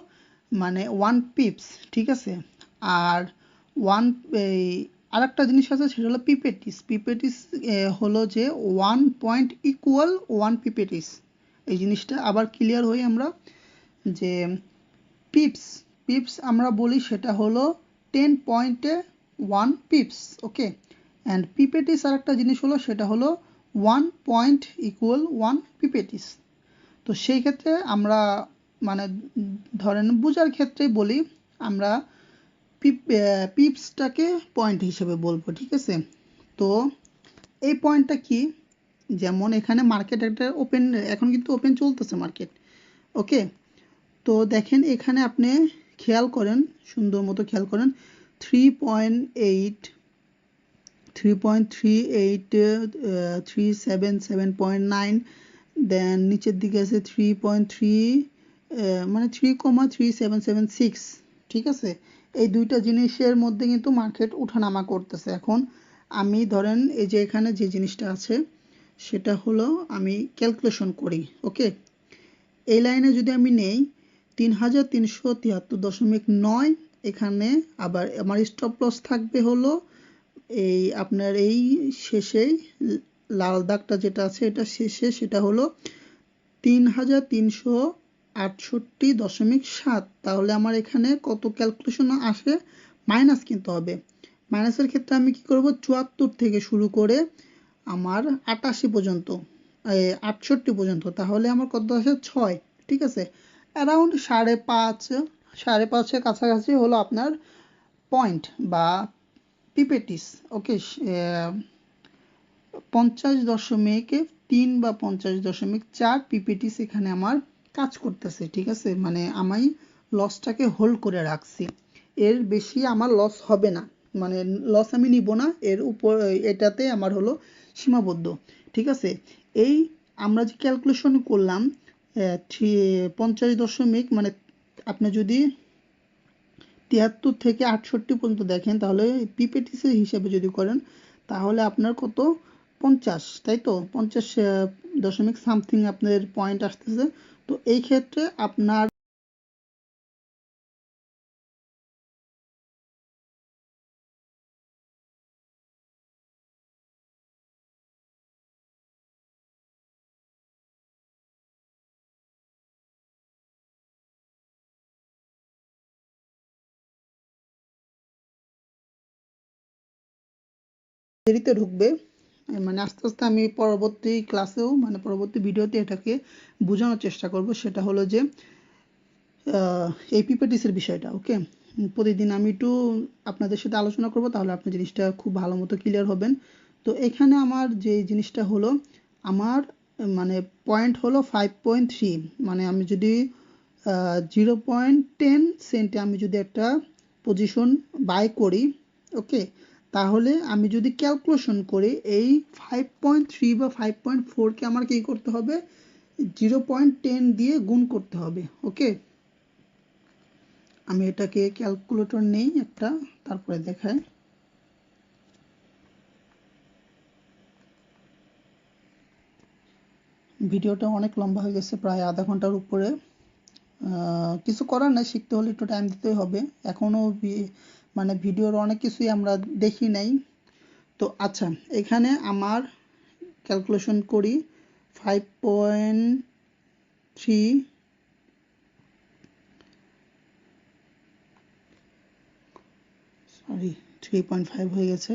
S1: মানে 1 পিপস, ঠিক আছে। আর ওয়ান এই আরেকটা জিনিস আছে, সেটা হলো পিপেটিস। পিপেটিস হলো যে 1 পয়েন্ট ইকুয়াল 1 পিপেটিস। এই জিনিসটা আবার ক্লিয়ার হই আমরা, যে পিপস, পিপস আমরা বলি সেটা হলো 10 পয়েন্টে 1 পিপস। ওকে, অ্যান্ড পিপেটিস আর একটা জিনিস হলো, সেটা হলো 1 পয়েন্ট ইকুয়াল 1 পিপেটিস। তো সেই ক্ষেত্রে আমরা মানে ধরেন বোঝার ক্ষেত্রে বলি, আমরা পিপসটাকে পয়েন্ট হিসেবে বলবো, ঠিক আছে। তো এই পয়েন্টটা কি, যেমন এখানে মার্কেট একটা ওপেন, এখন কিন্তু ওপেন চলতেছে মার্কেট। ওকে, তো দেখেন এখানে আপনি খেয়াল করেন, সুন্দর মতো খেয়াল করেন, 3.8, 3.38, 377.9, দেন নিচের দিকে আছে 3.3, মানে 3,3776, ঠিক আছে। এই দুইটা জিনিসের মধ্যে কিন্তু মার্কেট উঠানামা করতেছে। এখন আমি ধরেন এই যে এখানে যে জিনিসটা আছে সেটা হলো আমি ক্যালকুলেশন করি। ওকে, এই লাইনে যদি আমি নেই 3,373.9, এখানে আবার আমার স্টপ লস থাকবে হলো এই আপনার এই শেষেই লাল দাগটা যেটা আছে এটা শেষে, সেটা হলো 3,368.7। তাহলে আমার এখানে কত ক্যালকুলেশন আসে, মাইনাস কিনতে হবে। মাইনাসের ক্ষেত্রে আমি কি করব, 74 থেকে শুরু করে আমার 88 পর্যন্ত, 68 পর্যন্ত, তাহলে আমার কত আসে 6, ঠিক আছে। অ্যারাউন্ড 5.5-5.5-এর কাছাকাছি হলো আপনার পয়েন্ট বা পিপেটিস। ওকে, 50.3 বা 50.4 পিপিটিস এখানে আমার কাজ করতেছে, ঠিক আছে। মানে আমি লসটাকে হোল্ড করে রাখছি, এর বেশি আমার লস হবে না, মানে লস আমি নিব না, এর উপর এটাতে আমার হলো সীমাবদ্ধ, ঠিক আছে। এই আমরা যে ক্যালকুলেশন করলাম 50 মানে আপনি যদি 73 থেকে 68 পর্যন্ত দেখেন, তাহলে পিপিটিসের হিসাবে যদি করেন, তাহলে আপনার কত 50, তাই তো 50.সামথিং আপনার পয়েন্ট আসতেছে। তো এই ক্ষেত্রে আপনার দেরিতে ঢুকবে, মানে আস্তে আস্তে আমি পরবর্তী ক্লাসেও মানে পরবর্তী ভিডিওতে এটাকে বোঝানোর চেষ্টা করব। সেটা হলো যে এই পিপিটিসের বিষয়টা। ওকে, প্রতিদিন আমি একটু আপনাদের সাথে আলোচনা করব, তাহলে আপনি জিনিসটা খুব ভালো মতো ক্লিয়ার হবেন। তো এখানে আমার যে জিনিসটা হলো, আমার মানে পয়েন্ট হলো 5.3, মানে আমি যদি 0.10 সেন্টে আমি যদি একটা পজিশন বাই করি, ওকে, তাহলে আমি যদি ক্যালকুলেশন করি এই 5.3 বা 5.4কে আমার কি করতে হবে, 0.10 দিয়ে গুণ করতে হবে। ওকে, আমি এটাকে ক্যালকুলেটর নেই একটা, তারপরে দেখাই। ভিডিওটা অনেক লম্বা হয়ে গেছে, প্রায় আধা ঘন্টার উপরে। কিছু করার নাই, শিখতে হলে একটু টাইম দিতেই হবে। এখনও মানে ভিডিওর অনেক কিছুই আমরা দেখি নাই। তো আচ্ছা, এখানে আমার ক্যালকুলেশন করি 5.3, সরি 3.5 হয়ে গেছে।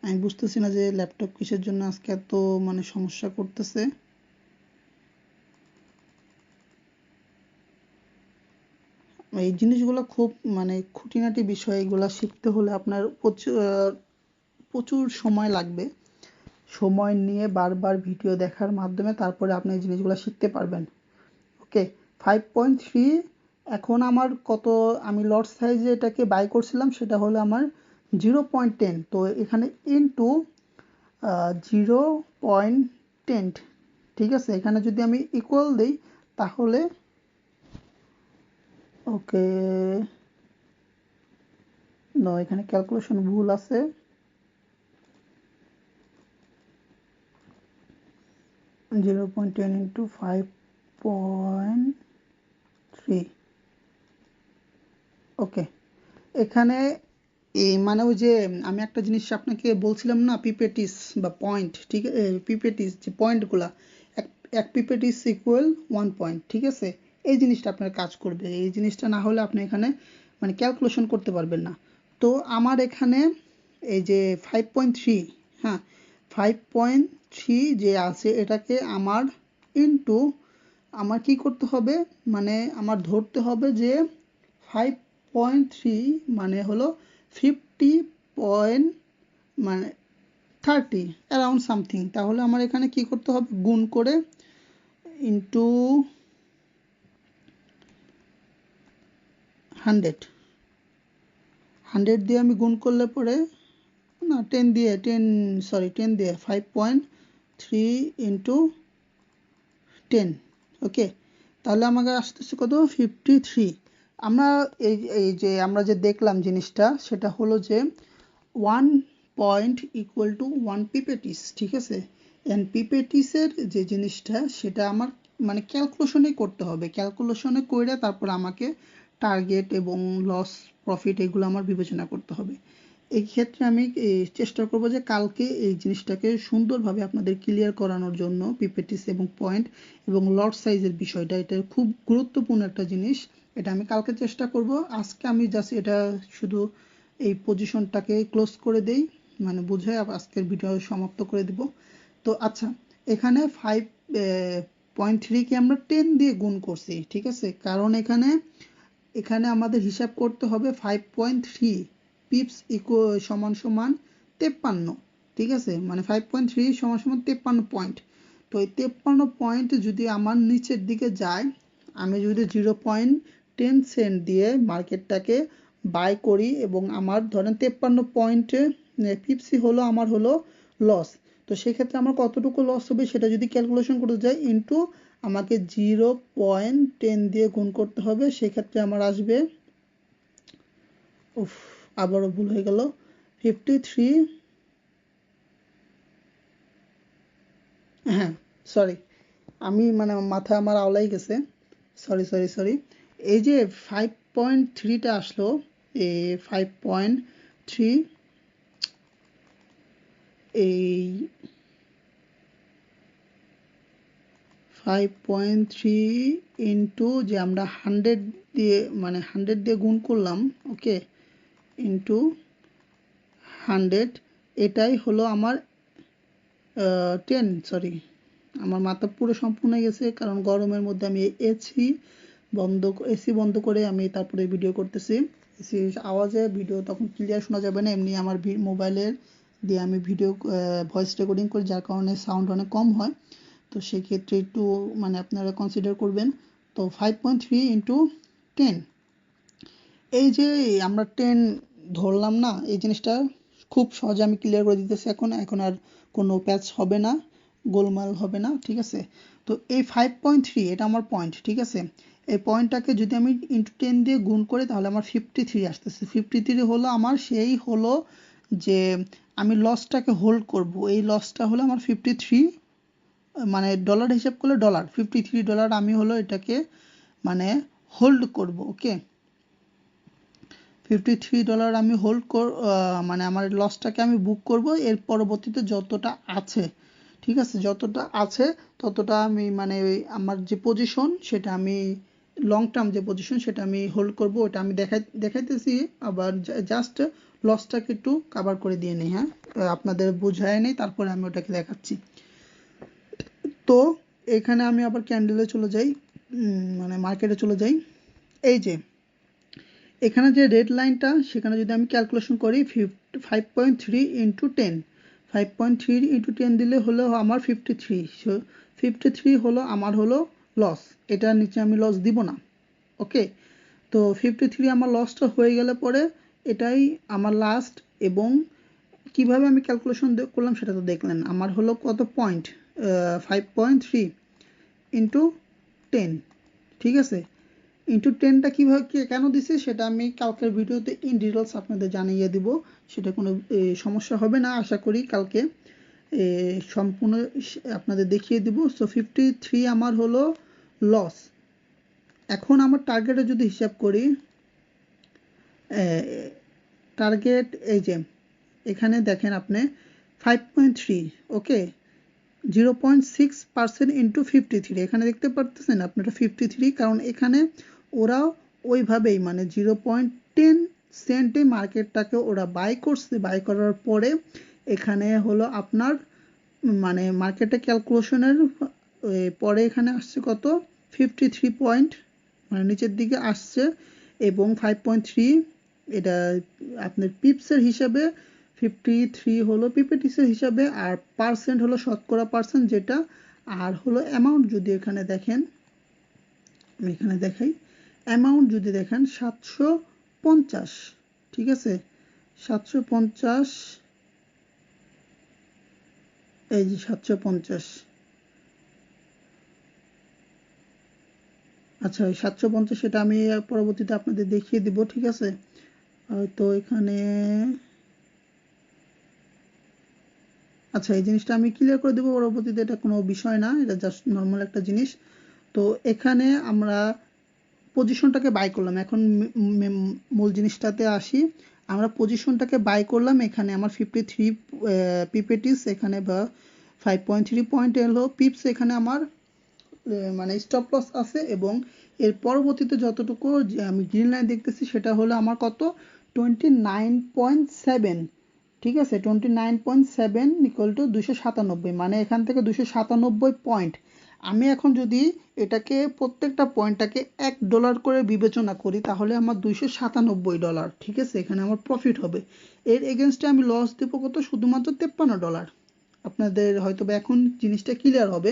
S1: আমি বুঝতেছি না যে ল্যাপটপ কিসের জন্য আজকে এত মানে সমস্যা করতেছে। এই জিনিসগুলো খুব মানে খুঁটিনাটি বিষয়, এগুলো শিখতে হলে আপনার প্রচুর সময় লাগবে। সময় নিয়ে বারবার ভিডিও দেখার মাধ্যমে তারপরে আপনি এই জিনিসগুলো শিখতে পারবেন। ওকে, 5.3 এখন আমার কত, আমি লট সাইজে এটাকে বাই করছিলাম, সেটা হলো আমার 0.10। তো এখানে ইনটু 0.10, ঠিক আছে। এখানে যদি আমি ইকুয়াল দিই তাহলে ওকে, নো, এখানে ক্যালকুলেশন ভুল আছে। 0.10 ইন্টু 5.3, ওকে। এখানে এই মানে ওই যে আমি একটা জিনিস আপনাকে বলছিলাম না, পিপেটিস বা পয়েন্ট, ঠিক আছে, পিপেটিস যে পয়েন্টগুলা, এক এক পিপেটিস ইকুয়াল 1 পয়েন্ট, ঠিক আছে। এই জিনিসটা আপনার কাজ করবে, এই জিনিসটা না হলে আপনি এখানে মানে ক্যালকুলেশন করতে পারবেন না। তো আমার এখানে এই যে 5.3, হ্যাঁ, 5.3 যে আছে এটাকে আমার ইনটু আমার কি করতে হবে, মানে আমার ধরতে হবে যে 5.3 মানে হলো 50 পয়েন্ট মানে 30 অ্যারাউন্ড সামথিং। তাহলে আমার এখানে কি করতে হবে, গুণ করে ইন্টু 100 দিয়ে আমি গুণ করলে পরে, না 10 দিয়ে, 10 দিয়ে 5.3 ইন্টু 10, ওকে। তাহলে আমাকে আসতেছে কত, 53। আমরা এই যে আমরা যে দেখলাম জিনিসটা, সেটা হলো যে 1 পয়েন্ট ইকুয়াল টু 1 পিপেটিস, ঠিক আছে। এন্ড পিপেটিসের যে জিনিসটা সেটা আমার মানে ক্যালকুলেশনে করতে হবে, ক্যালকুলেশনে করে তারপর আমাকে টার্গেট এবং লস প্রফিট এগুলো আমার বিবেচনা করতে হবে। এই ক্ষেত্রে আমি চেষ্টা করব যে কালকে এই জিনিসটাকে সুন্দরভাবে আপনাদের ক্লিয়ার করানোর জন্য, পিপেটিস এবং পয়েন্ট এবং লট সাইজের বিষয়টা, এটা খুব গুরুত্বপূর্ণ একটা জিনিস। এটা আমি কালকে চেষ্টা করব। আজকে আমি জাস্ট এটা শুধু এই পজিশনটাকে ক্লোজ করে দেই, মানে বুঝে আজকের ভিডিও সমাপ্ত করে দিব। তো আচ্ছা, এখানে 5.3কে আমরা 10 দিয়ে গুণ করছি, ঠিক আছে, কারণ এখানে এখানে আমাদের হিসাব করতে হবে 5.3 পিপস সমান সমান 53, ঠিক আছে, মানে 5.3 সমান সমান 53 পয়েন্ট। তো এই 53 পয়েন্ট যদি আমার নিচের দিকে যায়, আমি যদি 0.10 সেন্ট দিয়ে মার্কেটটাকে বাই করি এবং আমার ধরেন 53 পয়েন্টে পিপসি হলো আমার হলো লস, তো সেক্ষেত্রে আমার কতটুকু লস হবে সেটা যদি ক্যালকুলেশন করতে যাই, ইন্টু আমাকে 0.10 দিয়ে গুণ করতে হবে, সেক্ষেত্রে আমার আসবে, উফ, আবারও ভুল হয়ে গেল, 53, হ্যাঁ, সরি, আমি মানে মাথা আমার আওলাই গেছে, সরি সরি সরি। এই যে 5.3টা আসলো, এই 5.3, এই 5.3 ইন্টু যে আমরা 100 দিয়ে মানে 100 দিয়ে গুণ করলাম, ওকে, ইন্টু 100, এটাই হলো আমার 10 সরি, আমার মাথা পুরো সম্পূর্ণ হয়ে গেছে, কারণ গরমের মধ্যে আমি এসি বন্ধ করে আমি তারপরে ভিডিও করতেছি। এসির আওয়াজে ভিডিও তখন ক্লিয়ার শোনা যাবে না, এমনি আমার মোবাইলের দিয়ে আমি ভিডিও ভয়েস রেকর্ডিং করি, যার কারণে সাউন্ড অনেক কম হয়। তো সেক্ষেত্রে একটু মানে আপনারা কনসিডার করবেন। তো 5.3 ইন্টু 10, এই যে আমরা 10 ধরলাম না, এই জিনিসটা খুব সহজে আমি ক্লিয়ার করে দিতেছি। এখন আর কোনো প্যাচ হবে না, গোলমাল হবে না, ঠিক আছে। তো এই 5.3 এটা আমার পয়েন্ট, ঠিক আছে। এই পয়েন্টটাকে যদি আমি ইন্টু 10 দিয়ে গুণ করি তাহলে আমার 53 আসতেছে। 53 হলো আমার সেই হলো যে আমি লসটাকে হোল্ড করব, এই লসটা হলো আমার 53, মানে ডলার হিসাব করলে $53 আমি হলো এটাকে মানে হোল্ড করব। ওকে, $53 আমি মানে আমার লসটাকে আমি বুক করব। এর পরবর্তীতে যতটা আছে, ঠিক আছে, যতটা আছে ততটা আমি মানে আমার যে পজিশন সেটা আমি লং টার্ম যে পজিশন সেটা আমি হোল্ড করব। ওটা আমি দেখাইতেছি, আবার জাস্ট লসটাকে একটু কাভার করে দিয়ে নিই। হ্যাঁ, আপনাদের বোঝায় নেই, তারপরে আমি ওটাকে দেখাচ্ছি। তো এখানে আমি আবার ক্যান্ডেলে চলে যাই, মানে মার্কেটে চলে যাই। এই যে এখানে যে রেড লাইনটা, সেখানে যদি আমি ক্যালকুলেশন করি 5.3 ইন্টু 10, 5.3 ইন্টু 10 দিলে হলো আমার 53। 53 হলো আমার হলো লস, এটার নিচে আমি লস দিব না। ওকে, তো 53 আমার লসটা হয়ে গেলে পরে এটাই আমার লাস্ট। এবং কিভাবে আমি ক্যালকুলেশন করলাম সেটা তো দেখলেন। আমার হলো কত পয়েন্ট, 5.3 ইন্টু 10, ঠিক আছে। ইন্টু 10টা কীভাবে কেন দিছি সেটা আমি কালকের ভিডিওতে ইন ডিটেলস আপনাদের জানিয়ে দিব, সেটা কোনো সমস্যা হবে না আশা করি। কালকে সম্পূর্ণ আপনাদের দেখিয়ে দিব। সো 53 আমার হলো লস। এখন আমার টার্গেটে যদি হিসাব করি, টার্গেট এই যে এখানে দেখেন আপনি 5.3, ওকে, 0.6% ইন্টু 53, এখানে দেখতে পারতেছেন আপনারা 53, কারণ এখানে ওরা ওইভাবেই মানে 0.10 সেন্টে মার্কেটটাকে ওরা বাই করছে। বাই করার পরে এখানে হলো আপনার মানে মার্কেটে ক্যালকুলেশনের পরে এখানে আসছে কত 53 পয়েন্ট, মানে নিচের দিকে আসছে। এবং 5.3 এটা আপনার পিপসের হিসাবে, 53 হলো পিপিটিসের হিসাবে, আর পার্সেন্ট হলো শতকরা পার্সেন্ট যেটা। আর হলো অ্যামাউন্ট যদি এখানে দেখেন, আমি এখানে দেখাই, অ্যামাউন্ট যদি দেখেন 750, ঠিক আছে, 750, এই যে 750, আচ্ছা ওই 750 সেটা আমি পরবর্তীতে আপনাদের দেখিয়ে দিব, ঠিক আছে। তো এখানে আচ্ছা এই জিনিসটা আমি ক্লিয়ার করে দেবো পরবর্তীতে, এটা কোনো বিষয় না, এটা জাস্ট নর্মাল একটা জিনিস। তো এখানে আমরা পজিশনটাকে বাই করলাম। এখন মূল জিনিসটাতে আসি, আমরা পজিশনটাকে বাই করলাম। এখানে আমার 53 পিপিটিস এখানে বা 5.3 পয়েন্ট এলো পিপস এখানে আমার মানে স্টপ লস আছে। এবং এর পরবর্তীতে যতটুকু আমি গ্রিন লাইন দেখতেছি সেটা হলো আমার কত 29.7, ঠিক আছে, 29.7 ইকুয়াল টু 297, মানে এখান থেকে 297 পয়েন্ট। আমি এখন যদি এটাকে প্রত্যেকটা পয়েন্টটাকে $1 করে বিবেচনা করি তাহলে আমার $297, ঠিক আছে, এখানে আমার প্রফিট হবে। এর এগেনস্টে আমি লস দেবো কত, শুধুমাত্র $53। আপনাদের হয়তো বা এখন জিনিসটা ক্লিয়ার হবে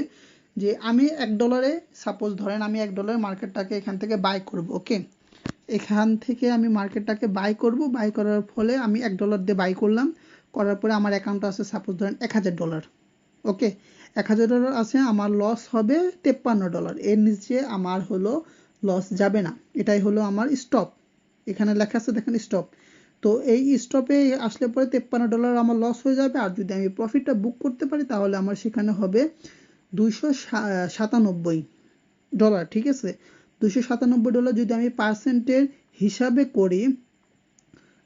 S1: যে আমি $1, সাপোজ ধরেন আমি $1 মার্কেটটাকে এখান থেকে বাই করব। ওকে, এখান থেকে আমি মার্কেটটাকে বাই করব, বাই করার ফলে আমি $1 দিয়ে বাই করলাম, করার পরে আমার অ্যাকাউন্টে আছে সাপোজ ধরেন $1000। ওকে, $1000 আছে, আমার লস হবে $53, এর নিচে আমার হলো লস যাবে না। এটাই হলো আমার স্টপ, এখানে লেখা আছে দেখেন স্টপ। তো এই স্টপে আসলে পরে $53 আমার লস হয়ে যাবে। আর যদি আমি প্রফিটটা বুক করতে পারি তাহলে আমার সেখানে হবে $297, ঠিক আছে। $297 যদি আমি পার্সেন্টের হিসাবে করি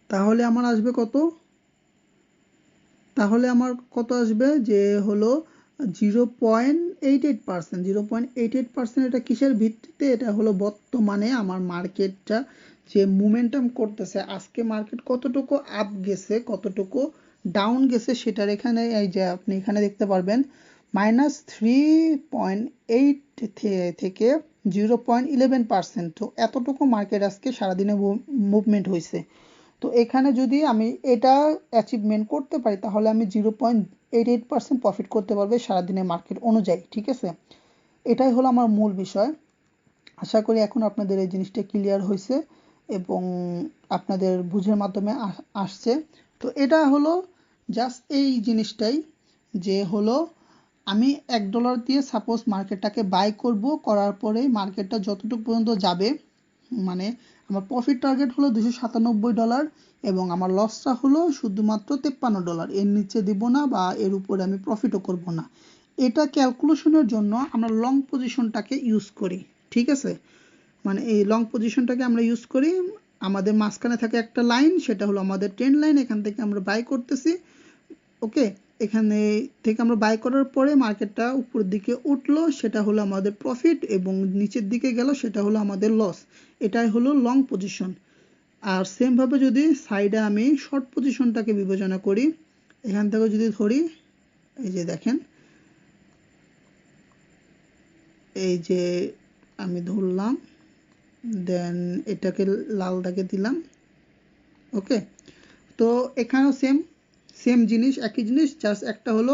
S1: তাহলে আমার আসবে কত, তাহলে আমার কত আসবে যে হলো 0.88%। 0.88% এটা কিসের ভিত্তিতে, এটা হলো বর্তমানে আমার মার্কেটটা যে মোমেন্টাম করতেছে, আজকে মার্কেট কতটুকু আপ গেছে কতটুকু ডাউন গেছে সেটার এখানে এই যে আপনি এখানে দেখতে পারবেন -3.8 থেকে 0.11%। তো এতটুকু মার্কেট আজকে সারাদিনে মুভমেন্ট হয়েছে। তো এখানে যদি আমি এটা অ্যাচিভমেন্ট করতে পারি তাহলে আমি 0.88% প্রফিট করতে পারবে সারাদিনের মার্কেট অনুযায়ী, ঠিক আছে। এটাই হলো আমার মূল বিষয়। আশা করি এখন আপনাদের এই জিনিসটা ক্লিয়ার হয়েছে এবং আপনাদের বুঝের মাধ্যমে আসছে। তো এটা হলো জাস্ট এই জিনিসটাই যে হলো আমি $1 দিয়ে সাপোজ মার্কেটটাকে বাই করব, করার পরে মার্কেটটা যতটুকু পর্যন্ত যাবে, মানে আমার প্রফিট টার্গেট হলো $297 এবং আমার লসটা হলো শুধুমাত্র $53। এর নিচে দিব না বা এর উপরে আমি প্রফিটও করব না। এটা ক্যালকুলেশনের জন্য আমরা লং পজিশনটাকে ইউজ করি, ঠিক আছে। মানে এই লং পজিশনটাকে আমরা ইউজ করি, আমাদের মাঝখানে থাকে একটা লাইন, সেটা হলো আমাদের ট্রেন্ড লাইন। এখান থেকে আমরা বাই করতেছি, ওকে। এখানে থেকে আমরা বাই করার পরে মার্কেটটা উপরের দিকে উঠলো, সেটা হলো আমাদের প্রফিট, এবং নিচের দিকে গেল সেটা হলো আমাদের লস। এটাই হলো লং পজিশন। আর সেমভাবে যদি সাইডে আমি শর্ট পজিশনটাকে বিবেচনা করি, এখান থেকে যদি ধরি, এই যে দেখেন, এই যে আমি ধরলাম, দেন এটাকে লাল দাগে দিলাম, ওকে। তো এখানেও সেম সেম জিনিস, একই জিনিস, জাস্ট একটা হলো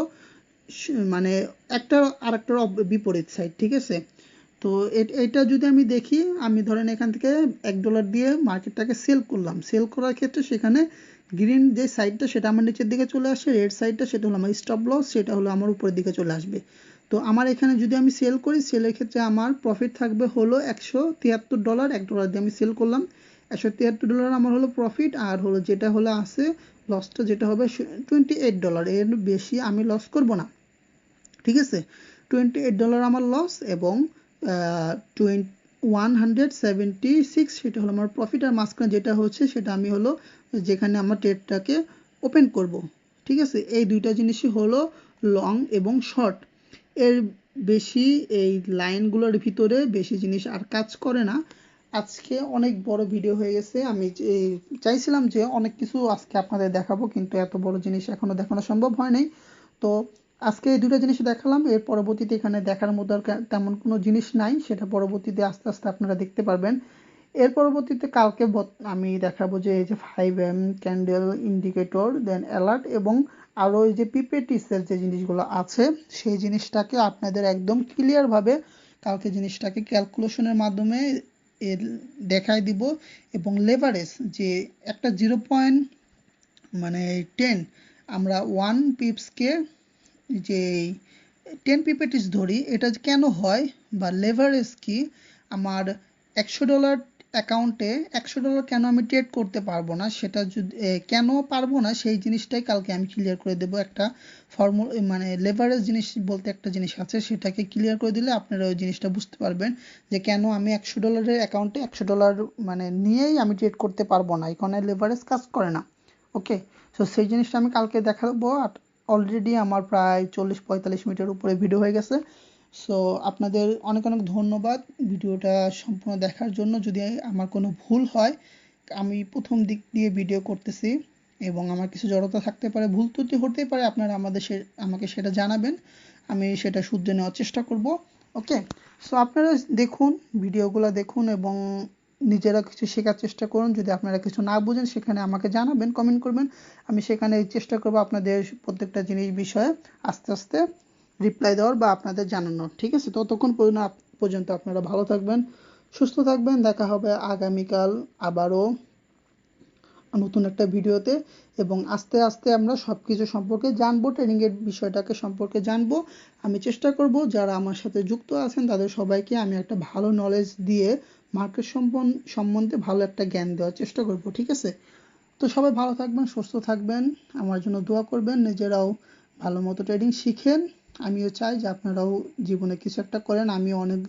S1: মানে একটা আরেকটার বিপরীত সাইড, ঠিক আছে। তো এটা যদি আমি দেখি, আমি ধরেন এখান থেকে $1 দিয়ে মার্কেটটাকে সেল করলাম, সেল করার ক্ষেত্রে সেখানে গ্রিন যে সাইডটা সেটা আমার নিচের দিকে চলে আসে, রেড সাইডটা সেটা হলো আমার স্টপ লস, সেটা হলো আমার উপরের দিকে চলে আসবে। তো আমার এখানে যদি আমি সেল করি, সেলের ক্ষেত্রে আমার প্রফিট থাকবে হলো $173। $1 দিয়ে আমি সেল করলাম, $173 আমার হলো প্রফিট। আর হলো যেটা হলো আছে লসটা, যেটা হবে $28, এর বেশি আমি লস করব না, ঠিক আছে। $28 আমার লস এবং 176 সেটা হলো আমার প্রফিট। আর মাঝখানে যেটা হচ্ছে সেটা আমি হলো যেখানে আমার ট্রেডটাকে ওপেন করব, ঠিক আছে। এই দুইটা জিনিসই হলো লং এবং শর্ট। এর বেশি এই লাইনগুলোর ভিতরে বেশি জিনিস আর কাজ করে না। আজকে অনেক বড় ভিডিও হয়ে গেছে, আমি চাইছিলাম যে অনেক কিছু আজকে আপনাদের দেখাবো, কিন্তু এত বড় জিনিস এখনো দেখানো সম্ভব হয় নাই। তো আজকে এই দুটো জিনিস দেখালাম, এর পরবর্তীতে এখানে দেখার মতো আর তেমন কোনো জিনিস নাই, সেটা পরবর্তীতে আস্তে আস্তে আপনারা দেখতে পারবেন। এর পরবর্তীতে কালকে আমি দেখাবো যে এই যে 5M ক্যান্ডেল ইন্ডিকেটর, দেন অ্যালার্ট, এবং আরও এই যে পিপেটিসের যে জিনিসগুলো আছে সেই জিনিসটাকে আপনাদের একদম ক্লিয়ারভাবে কালকে জিনিসটাকে ক্যালকুলেশনের মাধ্যমে দেখাই দিব। এবং লেভারেজ যে একটা 10 আমরা 1 পিপসকে যে 10 পিপেটিস ধরি, এটা কেন হয় বা লেভারেজ কি, আমার $100 অ্যাকাউন্টে $100 কেন আমি ট্রেড করতে পারবো না, সেটা যদি কেন পারবো না সেই জিনিসটাই কালকে আমি ক্লিয়ার করে দেবো। একটা ফর্মুলা, মানে লেভারেজ জিনিস বলতে একটা জিনিস আছে, সেটাকে ক্লিয়ার করে দিলে আপনারা ওই জিনিসটা বুঝতে পারবেন যে কেন আমি $100 অ্যাকাউন্টে $100 মানে নিয়েই আমি ট্রেড করতে পারবো না, এখানে লেভারেজ কাজ করে না, ওকে। সো সেই জিনিসটা আমি কালকে দেখাবো। অলরেডি আমার প্রায় 40-45 মিনিটের উপরে ভিডিও হয়ে গেছে। সো আপনাদের অনেক অনেক ধন্যবাদ ভিডিওটা সম্পূর্ণ দেখার জন্য। যদি আমার কোনো ভুল হয়, আমি প্রথম দিক দিয়ে ভিডিও করতেছি এবং আমার কিছু জড়তা থাকতে পারে, ভুল ত্রুটি হতেই পারে, আপনারা আমাকে সেটা জানাবেন, আমি সেটা শুধরে নেওয়ার চেষ্টা করব, ওকে। সো আপনারা দেখুন, ভিডিওগুলো দেখুন এবং নিজেরা কিছু শেখার চেষ্টা করুন। যদি আপনারা কিছু না বুঝেন সেখানে আমাকে জানাবেন, কমেন্ট করবেন, আমি সেখানে চেষ্টা করব আপনাদের প্রত্যেকটা জিনিস বিষয়ে আস্তে আস্তে রিপ্লাই দেওয়ার বা আপনাদের জানানোর, ঠিক আছে। ততক্ষণ পর্যন্ত আপনারা ভালো থাকবেন, সুস্থ থাকবেন। দেখা হবে আগামীকাল আবারও নতুন একটা ভিডিওতে, এবং আস্তে আস্তে আমরা সব কিছু সম্পর্কে জানবো, ট্রেনিংয়ের বিষয়টাকে সম্পর্কে জানবো। আমি চেষ্টা করব যারা আমার সাথে যুক্ত আছেন তাদের সবাইকে আমি একটা ভালো নলেজ দিয়ে মার্কেট সম্বন্ধে ভালো একটা জ্ঞান দেওয়ার চেষ্টা করব, ঠিক আছে। তো সবাই ভালো থাকবেন, সুস্থ থাকবেন, আমার জন্য দোয়া করবেন, নিজেরাও ভালো মতো ট্রেডিং শিখেন। আমিও চাই যে আপনারাও জীবনে কিছু একটা করেন। আমি অনেক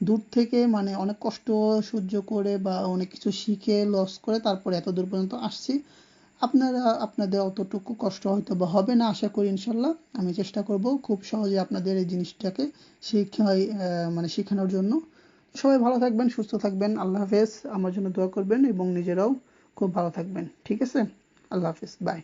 S1: দূর থেকে, মানে অনেক কষ্ট সহ্য করে বা অনেক কিছু শিখে লস করে তারপরে এত দূর পর্যন্ত আসছি। আপনাদের অতটুকু কষ্ট হয়তো বা হবে না, আশা করি ইনশাল্লাহ। আমি চেষ্টা করব খুব সহজে আপনাদের এই জিনিসটাকে শেখানোর জন্য। সবাই ভালো থাকবেন, সুস্থ থাকবেন, আল্লাহ হাফেজ। আমার জন্য দোয়া করবেন এবং নিজেরাও খুব ভালো থাকবেন, ঠিক আছে। আল্লাহ হাফেজ, বাই।